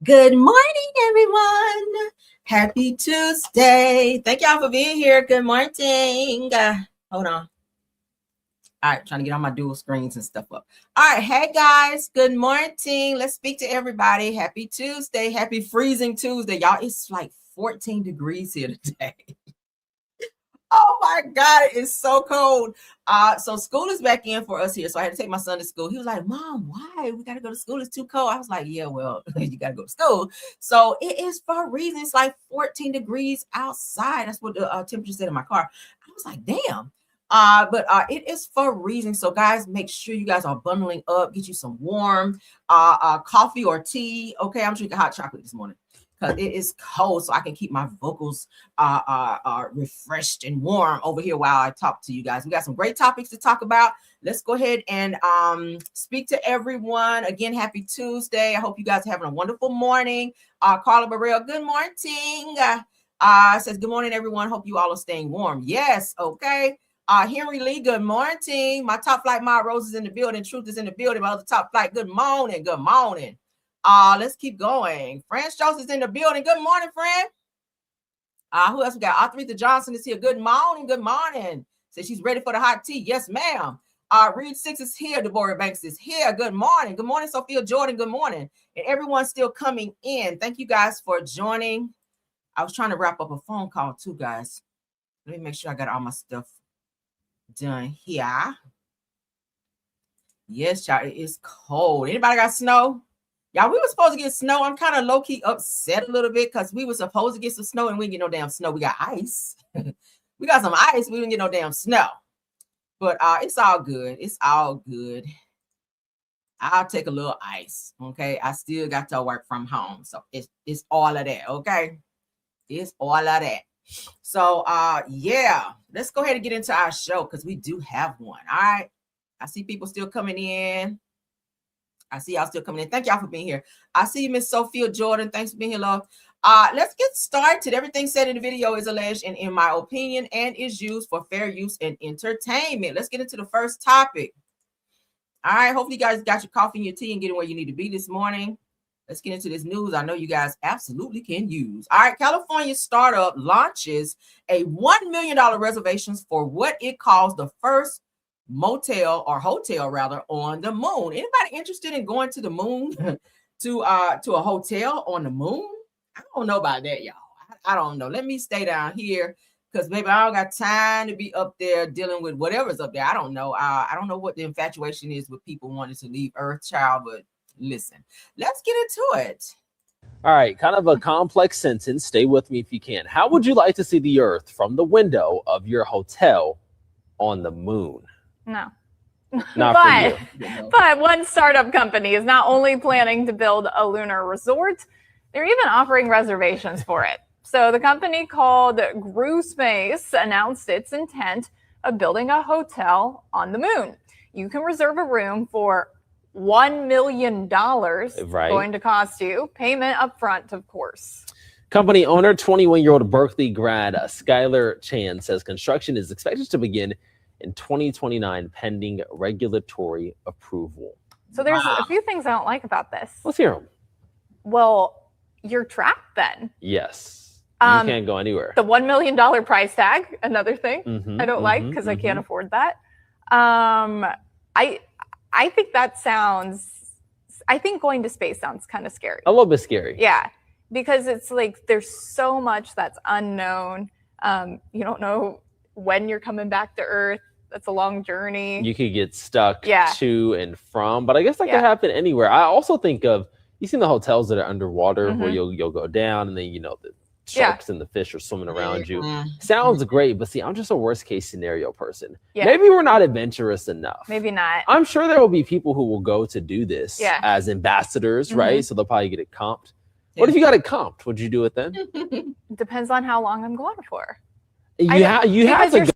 Good morning, everyone. Happy Tuesday. Thank y'all for being here. Good morning. Hold on. All right, trying to get on my dual screens and stuff up. All right, hey guys, good morning. Let's speak to everybody. Happy Tuesday. Happy freezing Tuesday. Y'all, it's like 14 degrees here today. Oh my God, it's so cold. So school is back in for us here. So I had to take my son to school. He was like, Mom, why? We got to go to school. It's too cold. I was like, yeah, well, you got to go to school. So it is for a reason. It's like 14 degrees outside. That's what the temperature said in my car. I was like, damn. But it is for a reason. So guys, make sure you guys are bundling up. Get you some warm coffee or tea. Okay, I'm drinking hot chocolate this morning because it is cold, so I can keep my vocals refreshed and warm over here while I talk to you guys. We got some great topics to talk about. Let's go ahead and speak to everyone. Again, happy Tuesday. I hope you guys are having a wonderful morning. Carla Burrell, good morning. Says, good morning, everyone. Hope you all are staying warm. Yes, okay. Henry Lee, good morning. My top flight, my Rose is in the building. Truth is in the building. My other top flight, good morning. Good morning. Let's keep going. Fran Strauss is in the building. Good morning, Fran. Who else we got? Aretha Johnson is here. Good morning. Good morning. Says she's ready for the hot tea. Yes, ma'am. Reed Six is here. Deborah Banks is here. Good morning. Good morning, Sophia Jordan. Good morning. And everyone's still coming in. Thank you guys for joining. I was trying to wrap up a phone call too, guys. Let me make sure I got all my stuff done here. Yes, y'all, it is cold. Anybody got snow? Y'all, we were supposed to get snow. I'm kind of low-key upset a little bit because we were supposed to get some snow and we didn't get no damn snow. We got ice. We got some ice. We didn't get no damn snow. But it's all good. It's all good. I'll take a little ice. Okay. I still got to work from home. So it's all of that. Okay. It's all of that. So yeah, let's go ahead and get into our show because we do have one. All right. I see people still coming in. I see y'all still coming in. Thank y'all for being here. I see you, Miss Sophia Jordan. Thanks for being here, love. Let's get started. Everything said in the video is alleged and in my opinion and is used for fair use and entertainment. Let's get into the first topic. All right. Hopefully you guys got your coffee and your tea and getting where you need to be this morning. Let's get into this news. I know you guys absolutely can use. All right. California startup launches a $1 million reservations for what it calls the first motel or hotel rather on the moon. Anybody interested in going to the moon to a hotel on the moon? I don't know about that, y'all. I don't know. Let me stay down here because maybe I don't got time to be up there dealing with whatever's up there. I don't know. I don't know what the infatuation is with people wanting to leave Earth, child, but listen, let's get into it. All right, kind of a complex sentence. Stay with me if you can. How would you like to see the Earth from the window of your hotel on the moon? No. Not for you. But one startup company is not only planning to build a lunar resort, they're even offering reservations for it. So the company called Grew Space announced its intent of building a hotel on the moon. You can reserve a room for $1 million, going to cost you. Payment up front, of course. Company owner, 21-year-old Berkeley grad Skylar Chan, says construction is expected to begin in 2029 pending regulatory approval. So there's a few things I don't like about this. Let's hear them. Well, you're trapped then. Yes. You can't go anywhere. The $1 million price tag, another thing I don't like because I can't afford that. I think that sounds, I think going to space sounds kind of scary. A little bit scary. Yeah, because it's like there's so much that's unknown. You don't know when you're coming back to Earth. That's a long journey. You could get stuck to and from, but I guess that could happen anywhere. I also think of, you seen the hotels that are underwater where you'll go down and then, you know, the sharks and the fish are swimming around you. Sounds great, but see, I'm just a worst case scenario person. Maybe we're not adventurous enough. Maybe not. I'm sure there will be people who will go to do this as ambassadors, right? So they'll probably get it comped. What if you got it comped? Would you do it then? Depends on how long I'm going for. You have to go.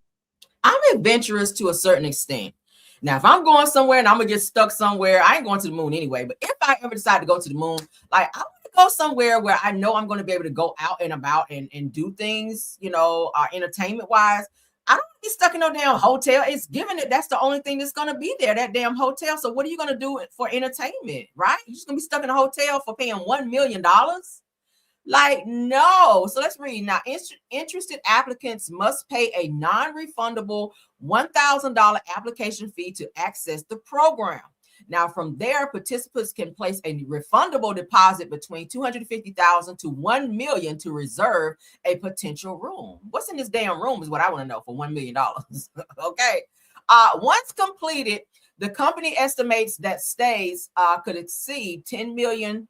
I'm adventurous to a certain extent. Now, if I'm going somewhere and I'm gonna get stuck somewhere, I ain't going to the moon anyway. But if I ever decide to go to the moon, like I want to go somewhere where I know I'm going to be able to go out and about and do things, you know, entertainment wise. I don't be stuck in no damn hotel. It's given that that's the only thing that's going to be there, that damn hotel. So what are you going to do for entertainment, right? You're just going to be stuck in a hotel for paying $1 million? Like, no. So let's read. Now, interested applicants must pay a non-refundable $1,000 application fee to access the program. Now, from there, participants can place a refundable deposit between $250,000 to $1 million to reserve a potential room. What's in this damn room is what I want to know for $1 million. Okay. Once completed, the company estimates that stays could exceed $10 million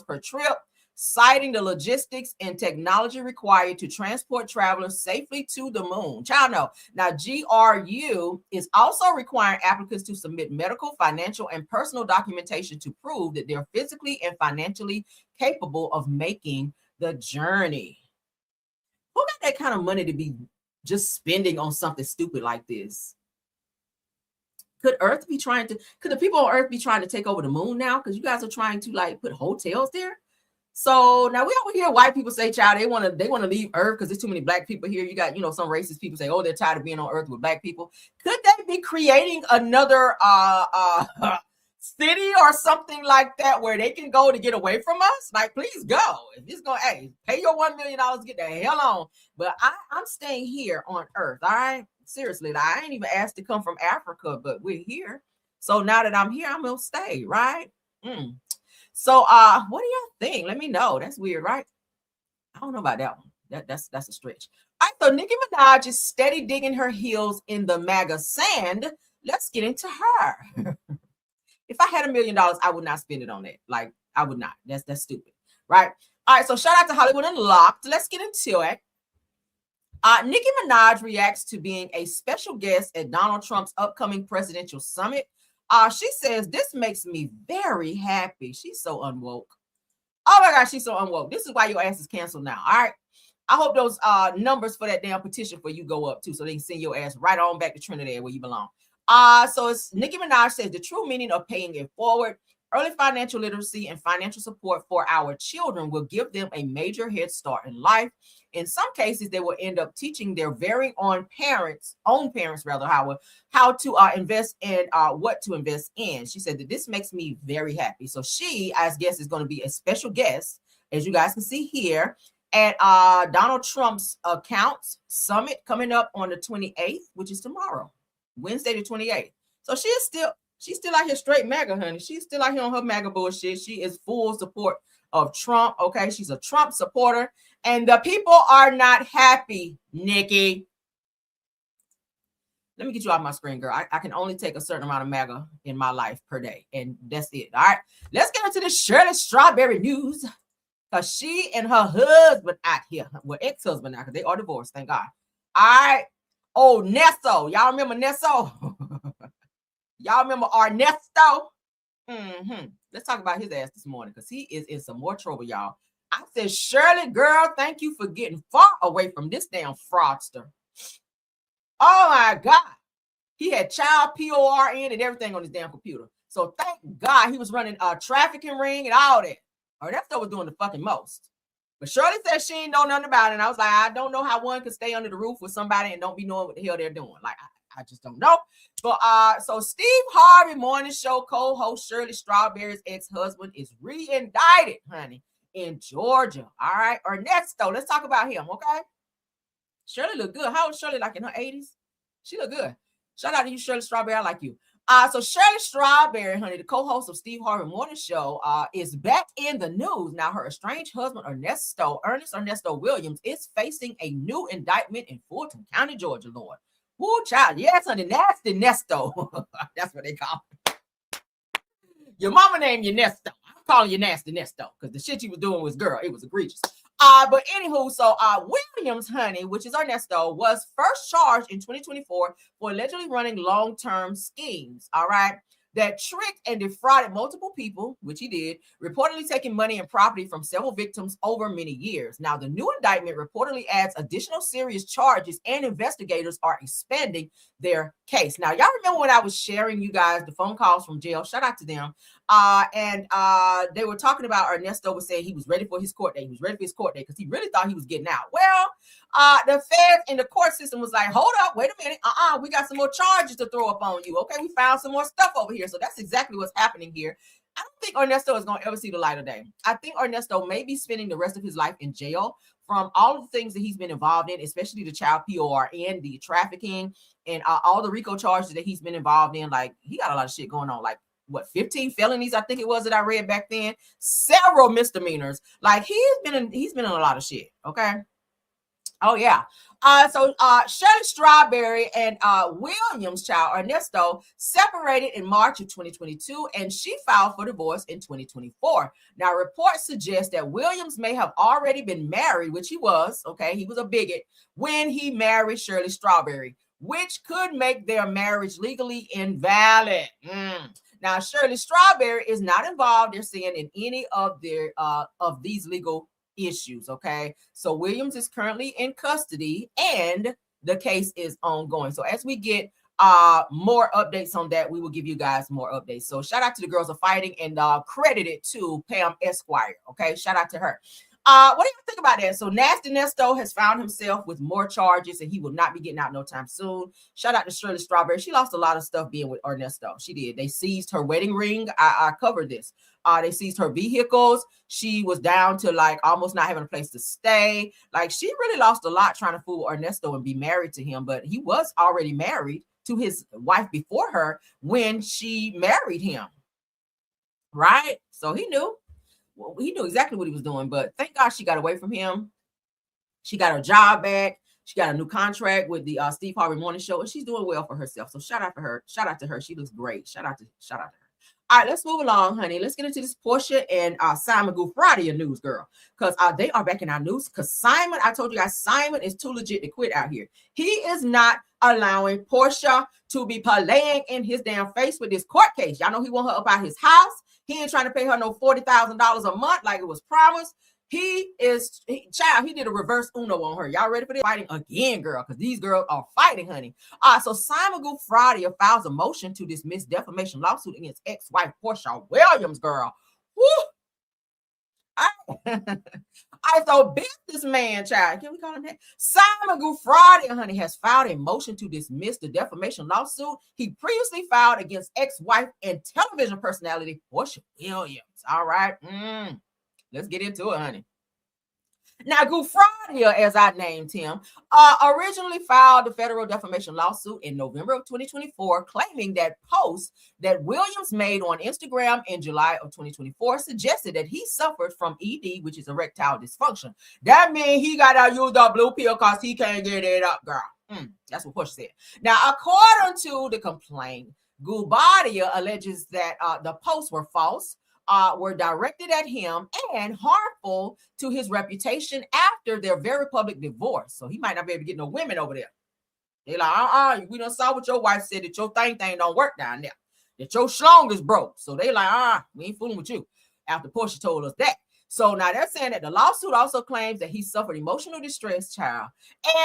per trip, citing the logistics and technology required to transport travelers safely to the moon. Y'all know. Now, GRU is also requiring applicants to submit medical, financial, and personal documentation to prove that they're physically and financially capable of making the journey. Who got that kind of money to be just spending on something stupid like this? Could the people on Earth be trying to take over the moon now? Because you guys are trying to like put hotels there. So now we over here, white people say, child, they want to leave Earth because there's too many black people here. You got, some racist people say, oh, they're tired of being on Earth with black people. Could they be creating another city or something like that where they can go to get away from us? Like, please go. If it's going, hey, pay your $1 million, get the hell on. But I'm staying here on Earth. All right. Seriously, I ain't even asked to come from Africa, but we're here. So now that I'm here, I'm gonna stay, right? So what do y'all think? Let me know. That's weird, right? I don't know about that one. That's a stretch. All right, so Nicki Minaj is steady digging her heels in the MAGA sand. Let's get into her. If I had $1 million, I would not spend it on that. Like, I would not. That's stupid, right? All right, so shout out to Hollywood Unlocked. Let's get into it. Nicki Minaj reacts to being a special guest at Donald Trump's upcoming presidential summit. She says, this makes me very happy. She's so unwoke. Oh my gosh, she's so unwoke. This is why your ass is canceled now. All right. I hope those numbers for that damn petition for you go up too, so they can send your ass right on back to Trinidad where you belong. So it's Nicki Minaj says the true meaning of paying it forward. Early financial literacy and financial support for our children will give them a major head start in life. In some cases, they will end up teaching their very own parents, how to invest in what to invest in. She said that this makes me very happy. So she, as guest, is going to be a special guest, as you guys can see here, at Donald Trump's accounts summit coming up on the 28th, which is tomorrow, Wednesday the 28th. So she's still out here straight MAGA, honey. She's still out here on her MAGA bullshit. She is full support of Trump. Okay, she's a Trump supporter, and the people are not happy. Nikki, let me get you off my screen, girl. I can only take a certain amount of MAGA in my life per day, and that's it. All right, let's get into this Shirley Strawberry news, because she and her husband out here, well, ex-husband now, because they are divorced, thank God. All right. Oh, Nesso, y'all remember Nesso? Y'all remember Ernesto? Let's talk about his ass this morning, because he is in some more trouble, y'all. I said, Shirley, girl, thank you for getting far away from this damn fraudster. Oh, my God. He had child PORN and everything on his damn computer. So thank God he was running a trafficking ring and all that. Ernesto was doing the fucking most. But Shirley said she ain't know nothing about it. And I was like, I don't know how one could stay under the roof with somebody and don't be knowing what the hell they're doing. Like, I just don't know. But so Steve Harvey Morning Show co-host Shirley Strawberry's ex-husband is re-indicted, honey, in Georgia. All right, Ernesto, let's talk about him, okay? Shirley look good. How old is Shirley? Like in her 80s? She look good. Shout out to you, Shirley Strawberry. I like you. So Shirley Strawberry, honey, the co-host of Steve Harvey Morning Show, is back in the news. Now, her estranged husband, Ernest Ernesto Williams, is facing a new indictment in Fulton County, Georgia, Lord. Woo, child. Yes, honey, nasty Nesto. That's what they call it. Your mama named you Nesto. I'm calling you nasty Nesto because the shit you was doing was, girl, it was egregious. But anywho, so Williams, honey, which is Ernesto, was first charged in 2024 for allegedly running long-term schemes, all right, that tricked and defrauded multiple people, which he did, reportedly taking money and property from several victims over many years. Now, the new indictment reportedly adds additional serious charges, and investigators are expanding their case. Now, y'all remember when I was sharing you guys the phone calls from jail? Shout out to them. And they were talking about Ernesto was saying he was ready for his court date. He was ready for his court date because he really thought he was getting out. Well, The feds and the court system was like, hold up, wait a minute. We got some more charges to throw up on you. Okay, we found some more stuff over here. So that's exactly what's happening here. I don't think Ernesto is going to ever see the light of day. I think Ernesto may be spending the rest of his life in jail from all of the things that he's been involved in, especially the child POR and the trafficking and all the RICO charges that he's been involved in. Like, he got a lot of shit going on. Like, what, 15 felonies, I think it was, that I read back then. Several misdemeanors. Like, he's been in a lot of shit. Okay. Oh, yeah. So Shirley Strawberry and Williams' child, Ernesto, separated in March of 2022, and she filed for divorce in 2024. Now, reports suggest that Williams may have already been married, which he was, okay, he was a bigot, when he married Shirley Strawberry, which could make their marriage legally invalid. Now, Shirley Strawberry is not involved, they're saying, in any of their of these legal issues. Okay, so Williams is currently in custody and the case is ongoing. So as we get more updates on that, we will give you guys more updates. So shout out to the girls of fighting and credit it to Pam Esquire. Okay, shout out to her. What do you think about that? So Nasty Ernesto has found himself with more charges and he will not be getting out no time soon. Shout out to Shirley Strawberry. She lost a lot of stuff being with Ernesto. She did. They seized her wedding ring. I covered this. They seized her vehicles. She was down to like almost not having a place to stay. Like, she really lost a lot trying to fool Ernesto and be married to him, but he was already married to his wife before her when she married him. Right? So he knew. Well, he knew exactly what he was doing, but thank God she got away from him. She got her job back. She got a new contract with the Steve Harvey Morning Show, and she's doing well for herself. So shout out to her. Shout out to her. She looks great. Shout out to her. All right, let's move along, honey. Let's get into this Porsha and Simon Gouffrida news, girl, because they are back in our news. Because Simon, I told you guys, Simon is too legit to quit out here. He is not allowing Porsha to be playing in his damn face with this court case. Y'all know he want her up out his house. He ain't trying to pay her no $40,000 a month like it was promised. He did a reverse Uno on her. Y'all ready for this? Fighting again, girl, because these girls are fighting, honey. So Simon Gouffrida files a motion to dismiss defamation lawsuit against ex-wife Porsha Williams, girl. Woo! So businessman, child, can we call him that? Simon Gouffrida, honey, has filed a motion to dismiss the defamation lawsuit he previously filed against ex-wife and television personality Porsha Williams. All right, let's get into it, honey. Now, Gouffrida, as I named him, originally filed the federal defamation lawsuit in November of 2024, claiming that posts that Williams made on Instagram in July of 2024 suggested that he suffered from ED, which is erectile dysfunction. That means he got to use the blue pill because he can't get it up, girl. That's what Porsha said. Now, according to the complaint, Gouffrida alleges that the posts were false, were directed at him and harmful to his reputation after their very public divorce. So he might not be able to get no women over there. They're like, we done saw what your wife said, that your thing don't work down there, that your schlong is broke. So they like, we ain't fooling with you, after Porsha told us that. So now they're saying that the lawsuit also claims that he suffered emotional distress, child,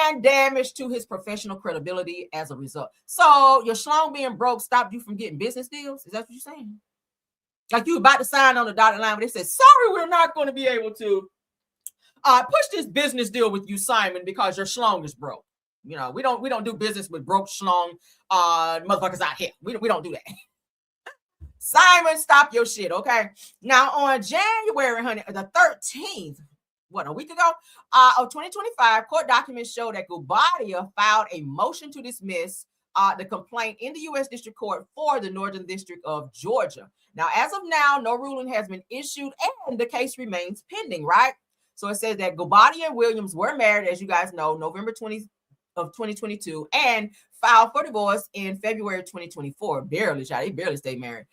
and damage to his professional credibility as a result. So your schlong being broke stopped you from getting business deals? Is that what you're saying? Like you about to sign on the dotted line, but they said, sorry, we're not going to be able to push this business deal with you, Simon, because your schlong is broke. You know, we don't do business with broke schlong motherfuckers out here. We don't do that. Simon, stop your shit, okay? Now, on January, honey, the 13th, a week ago, of 2025, court documents show that Gouffrida filed a motion to dismiss the complaint in the U.S. District Court for the Northern District of Georgia. Now, as of now, no ruling has been issued and the case remains pending, right? So it says that Gouffrida and Williams were married, as you guys know, November 20th of 2022, and filed for divorce in February 2024. Barely, child. They barely stayed married.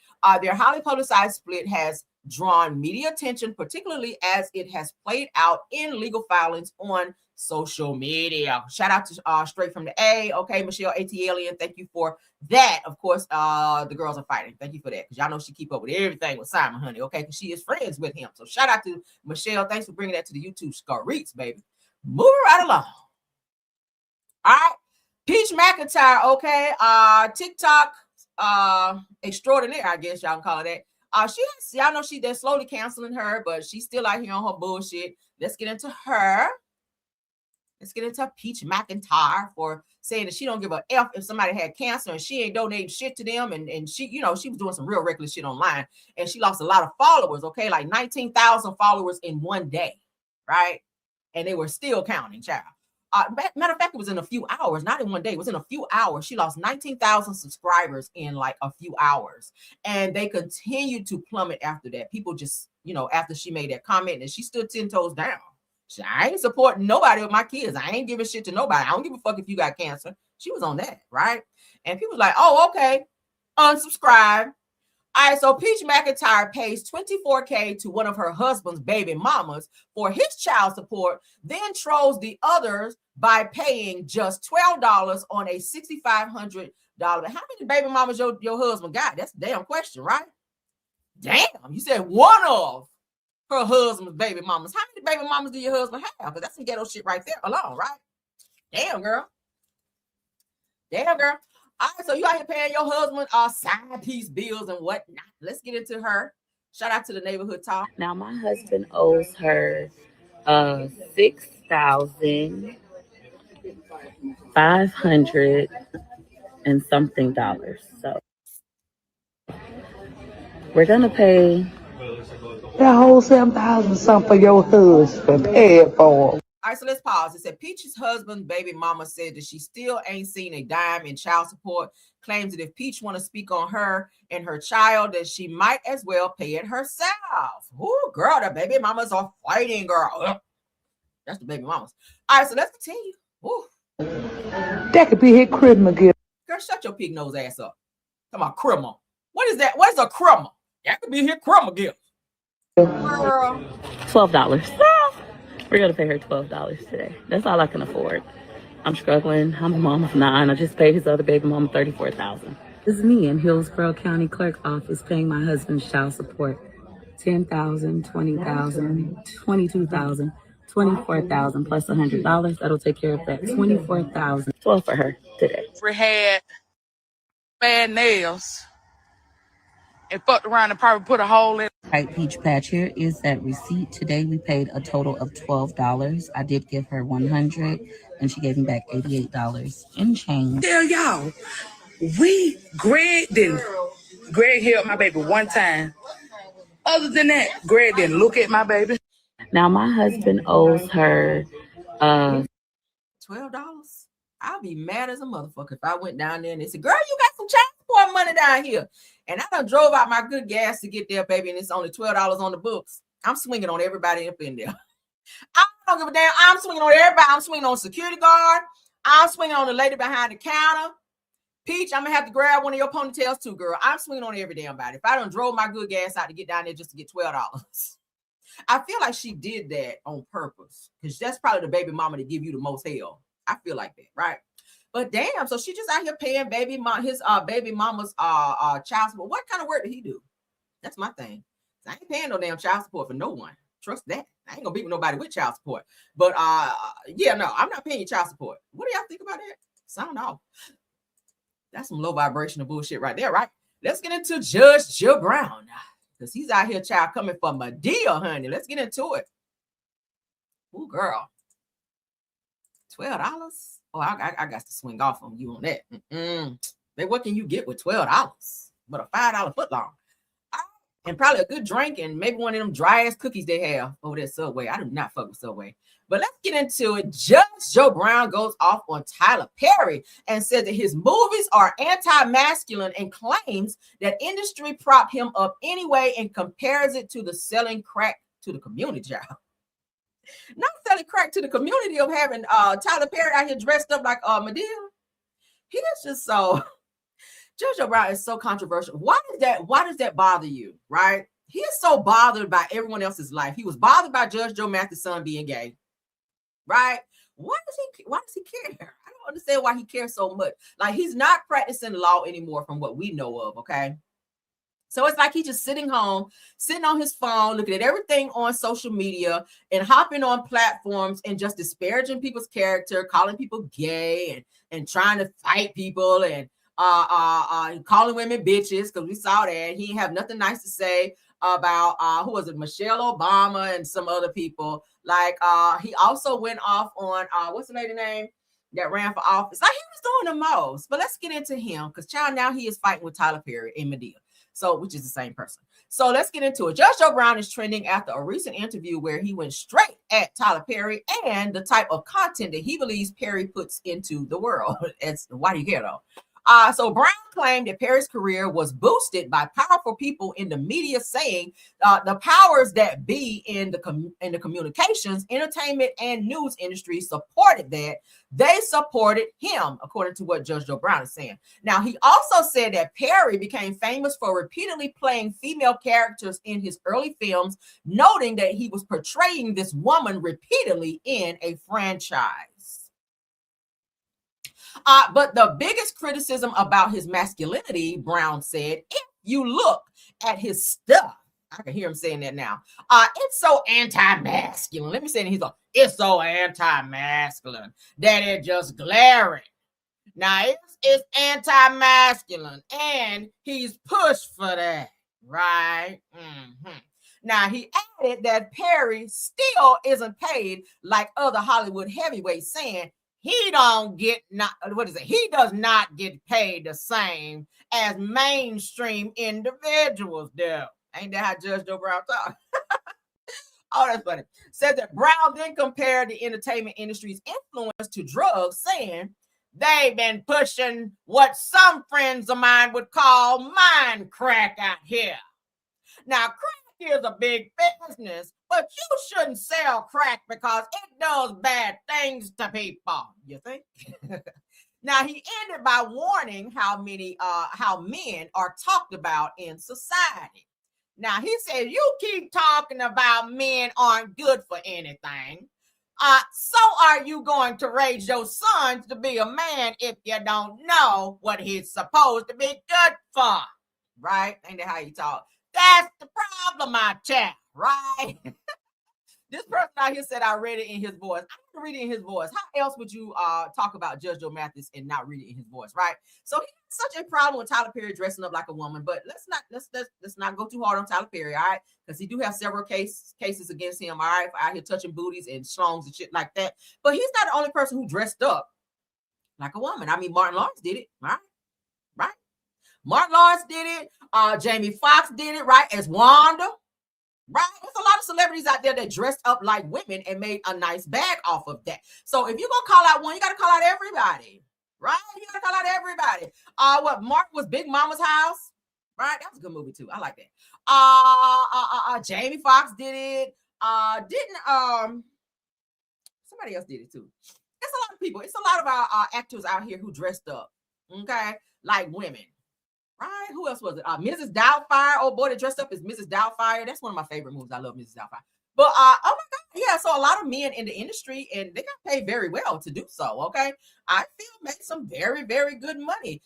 Their highly publicized split has drawn media attention, particularly as it has played out in legal filings on social media. Shout out to Straight from the A. Okay, Michelle ATLian, thank you for that. Of course, the girls are fighting. Thank you for that, because y'all know she keep up with everything with Simon, honey. Okay, because she is friends with him. So shout out to Michelle. Thanks for bringing that to the YouTube Scareets, baby. Moving right along. All right, Peach McIntyre. Okay, TikTok extraordinaire, I guess y'all can call it that. Y'all know they're slowly canceling her, but she's still out here on her bullshit. Let's get into her. Let's get into Peach McIntyre for saying that she don't give a F if somebody had cancer and she ain't donating shit to them. And she, you know, she was doing some real reckless shit online and she lost a lot of followers, okay? Like 19,000 followers in one day, right? And they were still counting, child. Matter of fact, it was in a few hours, not in one day. It was in a few hours. She lost 19,000 subscribers in like a few hours. And they continued to plummet after that. People just, you know, after she made that comment and she stood 10 toes down. I ain't supporting nobody with my kids. I ain't giving shit to nobody. I don't give a fuck if you got cancer. She was on that, right? And people was like, oh, okay, unsubscribe. All right, so Peach McIntyre pays $24K to one of her husband's baby mamas for his child support, then trolls the others by paying just $12 on a $6,500. How many baby mamas your husband got? That's a damn question, right? Damn, you said one of her husband's baby mamas. How many baby mamas do your husband have? Because that's some ghetto shit right there alone, right? Damn, girl. Damn, girl. All right, so you out here paying your husband side piece bills and whatnot. Let's get into her. Shout out to the neighborhood talk. Now, my husband owes her $6,500 and something dollars. So we're gonna pay that whole $7,000 something for your husband. Pay it for him. All right, so let's pause. It said Peach's husband, baby mama, said that she still ain't seen a dime in child support. Claims that if Peach want to speak on her and her child, that she might as well pay it herself. Ooh, girl, the baby mamas are fighting, girl. That's the baby mamas. All right, so let's continue. Ooh. That could be his Christmas gift. Girl, shut your pig nose ass up. Come on, crummer. What is that? What is a crummer? That could be his crummer gift. Girl. $12. We're gonna pay her $12 today. That's all I can afford. I'm struggling. I'm a mom of 9. I just paid his other baby mama $34,000. This is me in Hillsborough County Clerk office paying my husband's child support. $10,000, $20,000, $22,000, $24,000 plus $100. That'll take care of that. $24,000. $12 for her today. We had bad nails and fucked around and probably put a hole in. Right, Peach Patch, here is that receipt. Today we paid a total of $12. I did give her $100 and she gave me back $88 in change. Tell y'all, Greg helped my baby one time. Other than that, Greg didn't look at my baby. Now my husband owes her $12. I'll be mad as a motherfucker if I went down there and they said, girl, you got some child support money down here. And I done drove out my good gas to get there, baby, and it's only $12 on the books. I'm swinging on everybody up in there. I don't give a damn. I'm swinging on everybody. I'm swinging on security guard. I'm swinging on the lady behind the counter. Peach, I'm going to have to grab one of your ponytails too, girl. I'm swinging on every damn body. If I done drove my good gas out to get down there just to get $12. I feel like she did that on purpose because that's probably the baby mama to give you the most hell. I feel like that, right? But damn, so she just out here paying his baby mama's child support. What kind of work did he do? That's my thing. I ain't paying no damn child support for no one. Trust that. I ain't gonna be with nobody with child support. But yeah, no, I'm not paying your child support. What do y'all think about that? Sound off. That's some low vibrational bullshit right there, right? Let's get into Judge Joe Brown because he's out here, child, coming for Medea, honey. Let's get into it. Ooh, girl, $12. Oh, I got to swing off on you on that. Then what can you get with $12? But a $5 footlong. And probably a good drink and maybe one of them dry ass cookies they have over there Subway. I do not fuck with Subway. But let's get into it. Judge Joe Brown goes off on Tyler Perry and said that his movies are anti-masculine and claims that industry prop him up anyway and compares it to the selling crack to the community, child. Not selling crack to the community of having Tyler Perry out here dressed up like Medea. He is just so. Judge Joe Brown is so controversial. Why does that bother you, right? He is so bothered by everyone else's life. He was bothered by Judge Joe Mathis' son being gay, right? Why does he care? I don't understand why he cares so much. Like, he's not practicing law anymore from what we know of, okay? So it's like he's just sitting home, sitting on his phone, looking at everything on social media and hopping on platforms and just disparaging people's character, calling people gay and trying to fight people and calling women bitches, because we saw that. He didn't have nothing nice to say about who was it, Michelle Obama and some other people. Like he also went off on what's the lady name that ran for office? Like, he was doing the most. But let's get into him, because child, now he is fighting with Tyler Perry and Madea, so which is the same person. So let's get into it. Judge Joe Brown is trending after a recent interview where he went straight at Tyler Perry and the type of content that he believes Perry puts into the world. Why do you care though? So Brown claimed that Perry's career was boosted by powerful people in the media, saying the powers that be in the communications, entertainment, and news industry supported that. They supported him, according to what Judge Joe Brown is saying. Now, he also said that Perry became famous for repeatedly playing female characters in his early films, noting that he was portraying this woman repeatedly in a franchise. But the biggest criticism about his masculinity, Brown said, if you look at his stuff, I can hear him saying that now. It's so anti-masculine. Let me say it. He's like, it's so anti-masculine that it just glaring. Now, it's anti-masculine, and he's pushed for that, right? Now, he added that Perry still isn't paid like other Hollywood heavyweights, saying he does not get paid the same as mainstream individuals do. Ain't that how Judge Joe Brown talk? Oh, that's funny. Said that Brown then compared the entertainment industry's influence to drugs, saying they've been pushing what some friends of mine would call mind crack out here. Now, crack is a big business, but you shouldn't sell crack because it does bad things to people, you think? Now, he ended by warning how men are talked about in society. Now, he said, you keep talking about men aren't good for anything. So are you going to raise your sons to be a man if you don't know what he's supposed to be good for? Right? Ain't that how you talk? That's the problem, my chap, right? This person out here said I read it in his voice. I didn't read it in his voice. How else would you talk about Judge Joe Mathis and not read it in his voice, right? So he has such a problem with Tyler Perry dressing up like a woman, but let's not go too hard on Tyler Perry, all right? Because he do have several cases against him, all right, for out here touching booties and schlongs and shit like that. But he's not the only person who dressed up like a woman. I mean, Martin Lawrence did it, right? Right? Martin Lawrence did it. Jamie Foxx did it, right? As Wanda. Right? There's a lot of celebrities out there that dressed up like women and made a nice bag off of that. So if you're going to call out one, you got to call out everybody. Right? You got to call out everybody. Mark was Big Mama's House. Right? That was a good movie too. I like that. Jamie Foxx did it. Somebody else did it too. It's a lot of people. It's a lot of our actors out here who dressed up. Okay? Like women. Right? Who else was it? Mrs. Doubtfire. Oh boy, that dressed up as Mrs. Doubtfire. That's one of my favorite movies. I love Mrs. Doubtfire. But oh my God, yeah. So a lot of men in the industry, and they got paid very well to do so. Okay, I feel made some very, very good money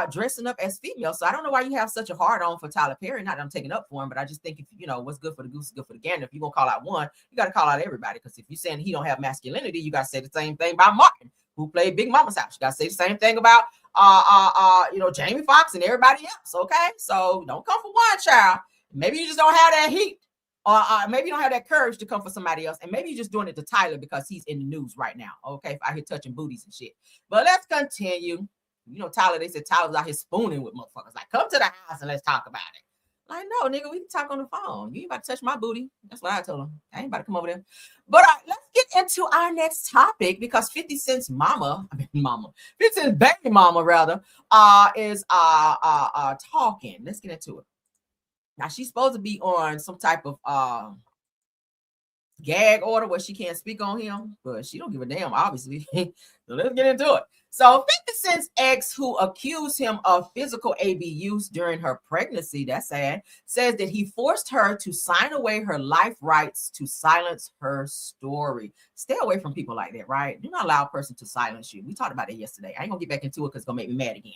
dressing up as female. So I don't know why you have such a hard on for Tyler Perry. Not that I'm taking up for him, but I just think if you know what's good for the goose is good for the gander. If you're gonna call out one, you got to call out everybody. Because if you're saying he don't have masculinity, you got to say the same thing about Martin, who played Big Mama's House. You got to say the same thing about Jamie Foxx and everybody else. Okay, so don't come for one child. Maybe you just don't have that heat, or maybe you don't have that courage to come for somebody else, and maybe you're just doing it to Tyler because he's in the news right now. Okay, if I hear touching booties and shit. But let's continue. You know, Tyler. They said Tyler's out here spooning with motherfuckers. Like, come to the house and let's talk about it. Like, no, nigga, we can talk on the phone. You ain't about to touch my booty. That's what I told him. I ain't about to come over there. But let's get into our next topic, because 50 Cent's 50 Cent's baby mama, rather, is talking. Let's get into it. Now, she's supposed to be on some type of gag order where she can't speak on him, but she don't give a damn, obviously. So let's get into it. So 50 Cent's ex, who accused him of physical abuse during her pregnancy, that's sad, says that he forced her to sign away her life rights to silence her story. Stay away from people like that, right? Do not allow a person to silence you. We talked about it yesterday. I ain't gonna get back into it because it's gonna make me mad again.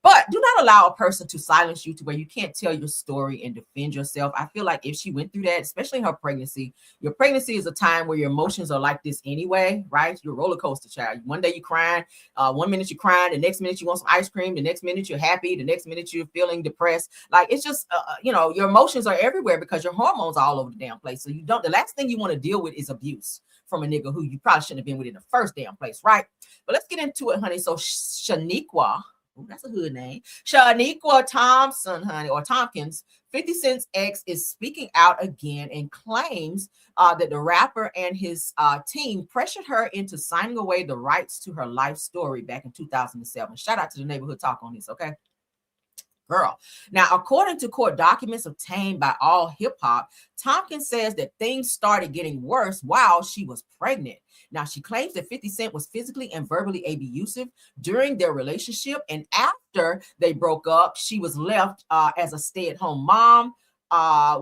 But do not allow a person to silence you to where you can't tell your story and defend yourself. I feel like if she went through that, especially in her pregnancy, your pregnancy is a time where your emotions are like this anyway, right? You're a roller coaster child. One day you're crying, 1 minute you're crying, the next minute you want some ice cream, the next minute you're happy, the next minute you're feeling depressed. Like, it's just, your emotions are everywhere because your hormones are all over the damn place. So the last thing you want to deal with is abuse from a nigga who you probably shouldn't have been with in the first damn place, right? But let's get into it, honey. So Shaniqua, that's a hood name, Shaniqua Thompson, honey, or Tompkins, 50 Cent's ex, is speaking out again and claims that the rapper and his team pressured her into signing away the rights to her life story back in 2007. Shout out to the Neighborhood Talk on this, okay? Girl. Now, according to court documents obtained by All Hip Hop, Tompkins says that things started getting worse while she was pregnant. Now, she claims that 50 Cent was physically and verbally abusive during their relationship. And after they broke up, she was left as a stay-at-home mom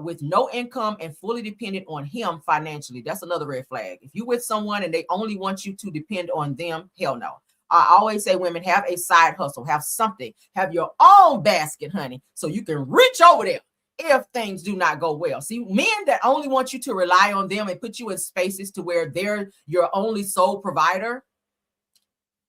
with no income and fully dependent on him financially. That's another red flag. If you're with someone and they only want you to depend on them, hell no. I always say, women, have a side hustle, have something, have your own basket, honey, so you can reach over there if things do not go well. See, men that only want you to rely on them and put you in spaces to where they're your only sole provider,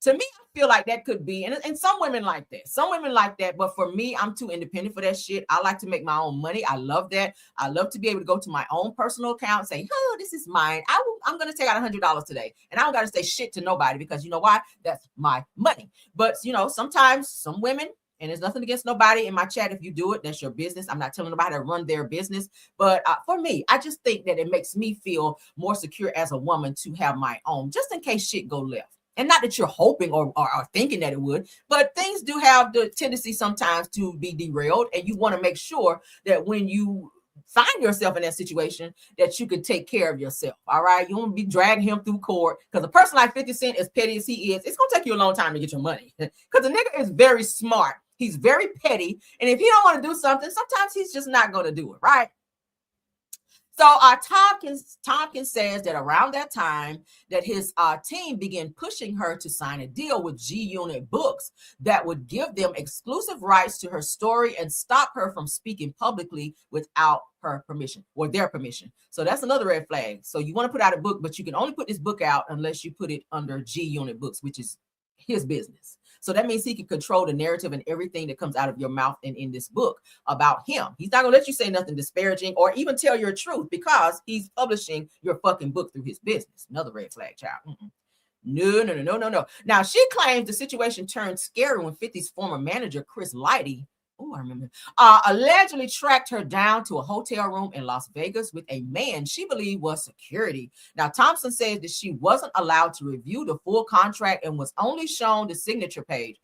to me, I feel like that could be, and some women like that. Some women like that, but for me, I'm too independent for that shit. I like to make my own money. I love that. I love to be able to go to my own personal account and say, oh, this is mine. I'm going to take out $100 today. And I don't got to say shit to nobody because you know why? That's my money. But, sometimes some women, and there's nothing against nobody in my chat. If you do it, that's your business. I'm not telling nobody to run their business. But for me, I just think that it makes me feel more secure as a woman to have my own, just in case shit go left. And not that you're hoping or thinking that it would, but things do have the tendency sometimes to be derailed. And you want to make sure that when you find yourself in that situation, that you can take care of yourself. All right. You won't be dragging him through court, because a person like 50 Cent, as petty as he is, it's going to take you a long time to get your money, because the nigga is very smart. He's very petty. And if he don't want to do something, sometimes he's just not going to do it. Right. So Tompkins says that around that time that his team began pushing her to sign a deal with G-Unit Books that would give them exclusive rights to her story and stop her from speaking publicly without her permission or their permission. So that's another red flag. So you want to put out a book, but you can only put this book out unless you put it under G-Unit Books, which is his business. So that means he can control the narrative and everything that comes out of your mouth and in this book about him. He's not going to let you say nothing disparaging or even tell your truth because he's publishing your fucking book through his business. Another red flag, child. No. Now, she claims the situation turned scary when 50's former manager, Chris Lighty, I remember, allegedly tracked her down to a hotel room in Las Vegas with a man she believed was security. Now, Thompson says that she wasn't allowed to review the full contract and was only shown the signature page.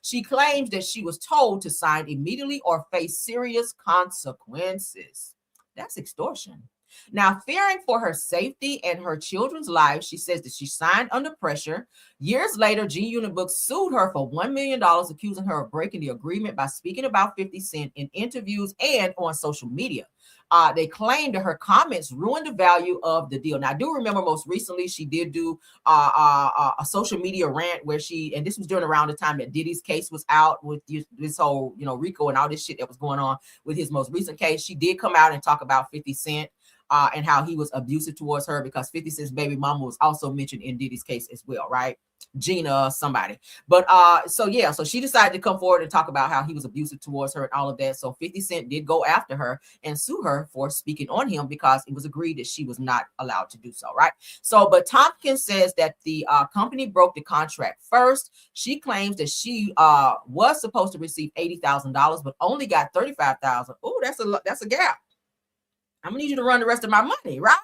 She claims that she was told to sign immediately or face serious consequences. That's extortion. Now, fearing for her safety and her children's lives, she says that she signed under pressure. Years later, G-Unit Books sued her for $1 million, accusing her of breaking the agreement by speaking about 50 Cent in interviews and on social media. They claimed that her comments ruined the value of the deal. Now, I do remember most recently she did do a social media rant where and this was during around the time that Diddy's case was out with this whole, RICO and all this shit that was going on with his most recent case. She did come out and talk about 50 Cent. And how he was abusive towards her, because 50 Cent's baby mama was also mentioned in Diddy's case as well, right? Gina, somebody. But so she decided to come forward and talk about how he was abusive towards her and all of that. So 50 Cent did go after her and sue her for speaking on him because it was agreed that she was not allowed to do so, right? So, but Tompkins says that the company broke the contract first. She claims that she was supposed to receive $80,000, but only got $35,000. Oh, that's a gap. I'm gonna need you to run the rest of my money, right?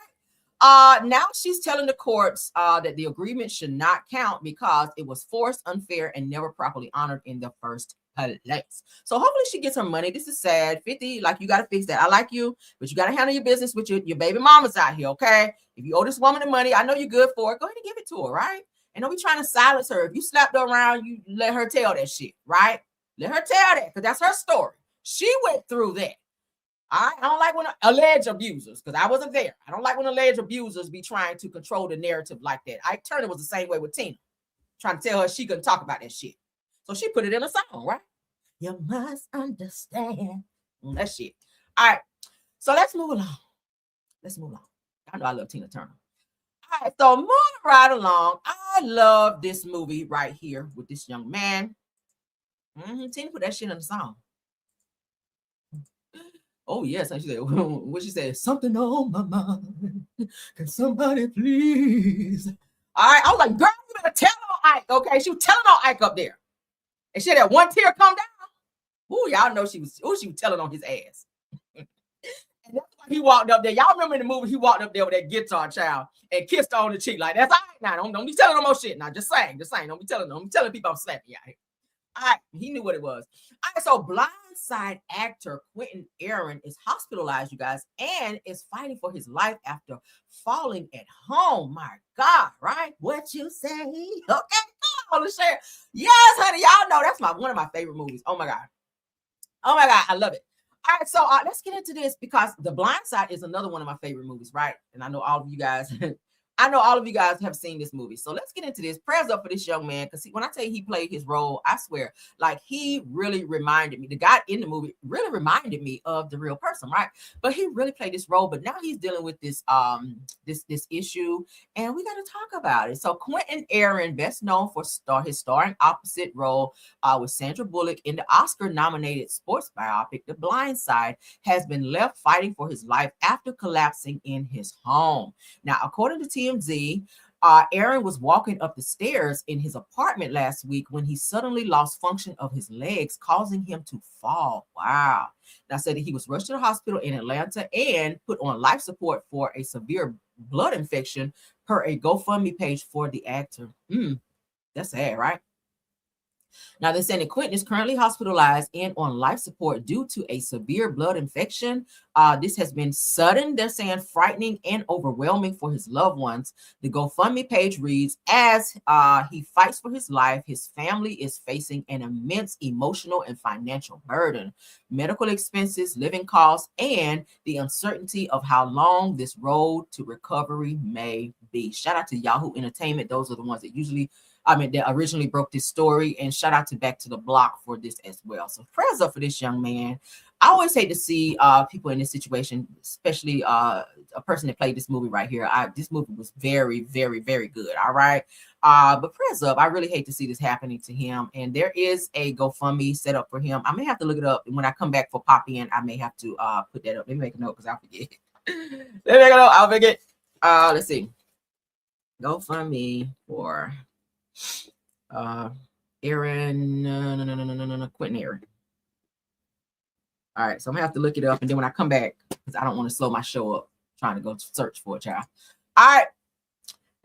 Now she's telling the courts that the agreement should not count because it was forced, unfair, and never properly honored in the first place. So hopefully she gets her money. This is sad. 50, like, you got to fix that. I like you, but you got to handle your business with your baby mamas out here, okay? If you owe this woman the money, I know you're good for it. Go ahead and give it to her, right? And don't be trying to silence her. If you slapped her around, you let her tell that shit, right? Let her tell that, because that's her story. She went through that. I don't like when alleged abusers, because I wasn't there. I don't like when alleged abusers be trying to control the narrative like that. Ike Turner was the same way with Tina, trying to tell her she couldn't talk about that shit. So she put it in a song, right? You must understand that shit. All right. So let's move along. I know I love Tina Turner. All right. So moving right along, I love this movie right here with this young man. Tina put that shit in the song. Oh, yes. And she said, what she said, something on my mind. Can somebody please? All right. I was like, girl, you better tell on Ike. Okay. She was telling on Ike up there. And she had that one tear come down. Ooh, y'all know she was telling on his ass. And that's why he walked up there. Y'all remember in the movie, he walked up there with that guitar child and kissed her on the cheek. Like, that's all right now. Don't be telling no more shit. Now, just saying. Don't be telling people I'm slapping you out here. All right, he knew what it was. All right, so Blindside actor Quentin Aaron is hospitalized, you guys, and is fighting for his life after falling at home. My God, right? What you say? Okay, come on, share. Yes, honey, y'all know that's one of my favorite movies. Oh my God, I love it. All right, so let's get into this because The Blind Side is another one of my favorite movies, right? And I know all of you guys. I know all of you guys have seen this movie. So let's get into this. Prayers up for this young man. Because when I tell you he played his role, I swear, like he really reminded me, the guy in the movie really reminded me of the real person, right? But he really played this role. But now he's dealing with this this issue. And we got to talk about it. So Quentin Aaron, best known for his starring opposite role with Sandra Bullock in the Oscar-nominated sports biopic, The Blind Side, has been left fighting for his life after collapsing in his home. Now, according to TMZ, Aaron was walking up the stairs in his apartment last week when he suddenly lost function of his legs, causing him to fall. Wow. Now, said that he was rushed to the hospital in Atlanta and put on life support for a severe blood infection per a GoFundMe page for the actor. That's sad, right? Now, they're saying that Quentin is currently hospitalized and on life support due to a severe blood infection. This has been sudden, they're saying, frightening and overwhelming for his loved ones. The GoFundMe page reads, as he fights for his life, his family is facing an immense emotional and financial burden, medical expenses, living costs, and the uncertainty of how long this road to recovery may be. Shout out to Yahoo Entertainment. Those are the ones that originally broke this story, and shout out to Back to the Block for this as well. So prayers up for this young man. I always hate to see people in this situation, especially a person that played this movie right here. This movie was very, very, very good. All right. But prayers up. I really hate to see this happening to him. And there is a GoFundMe set up for him. I may have to look it up. And when I come back for Pop In, I may have to put that up. Let me make a note because I'll forget. I'll forget. Let's see. GoFundMe for Aaron, no, Quentin Aaron. All right, so I'm gonna have to look it up, and then when I come back, because I don't want to slow my show up trying to go search for a child. All right,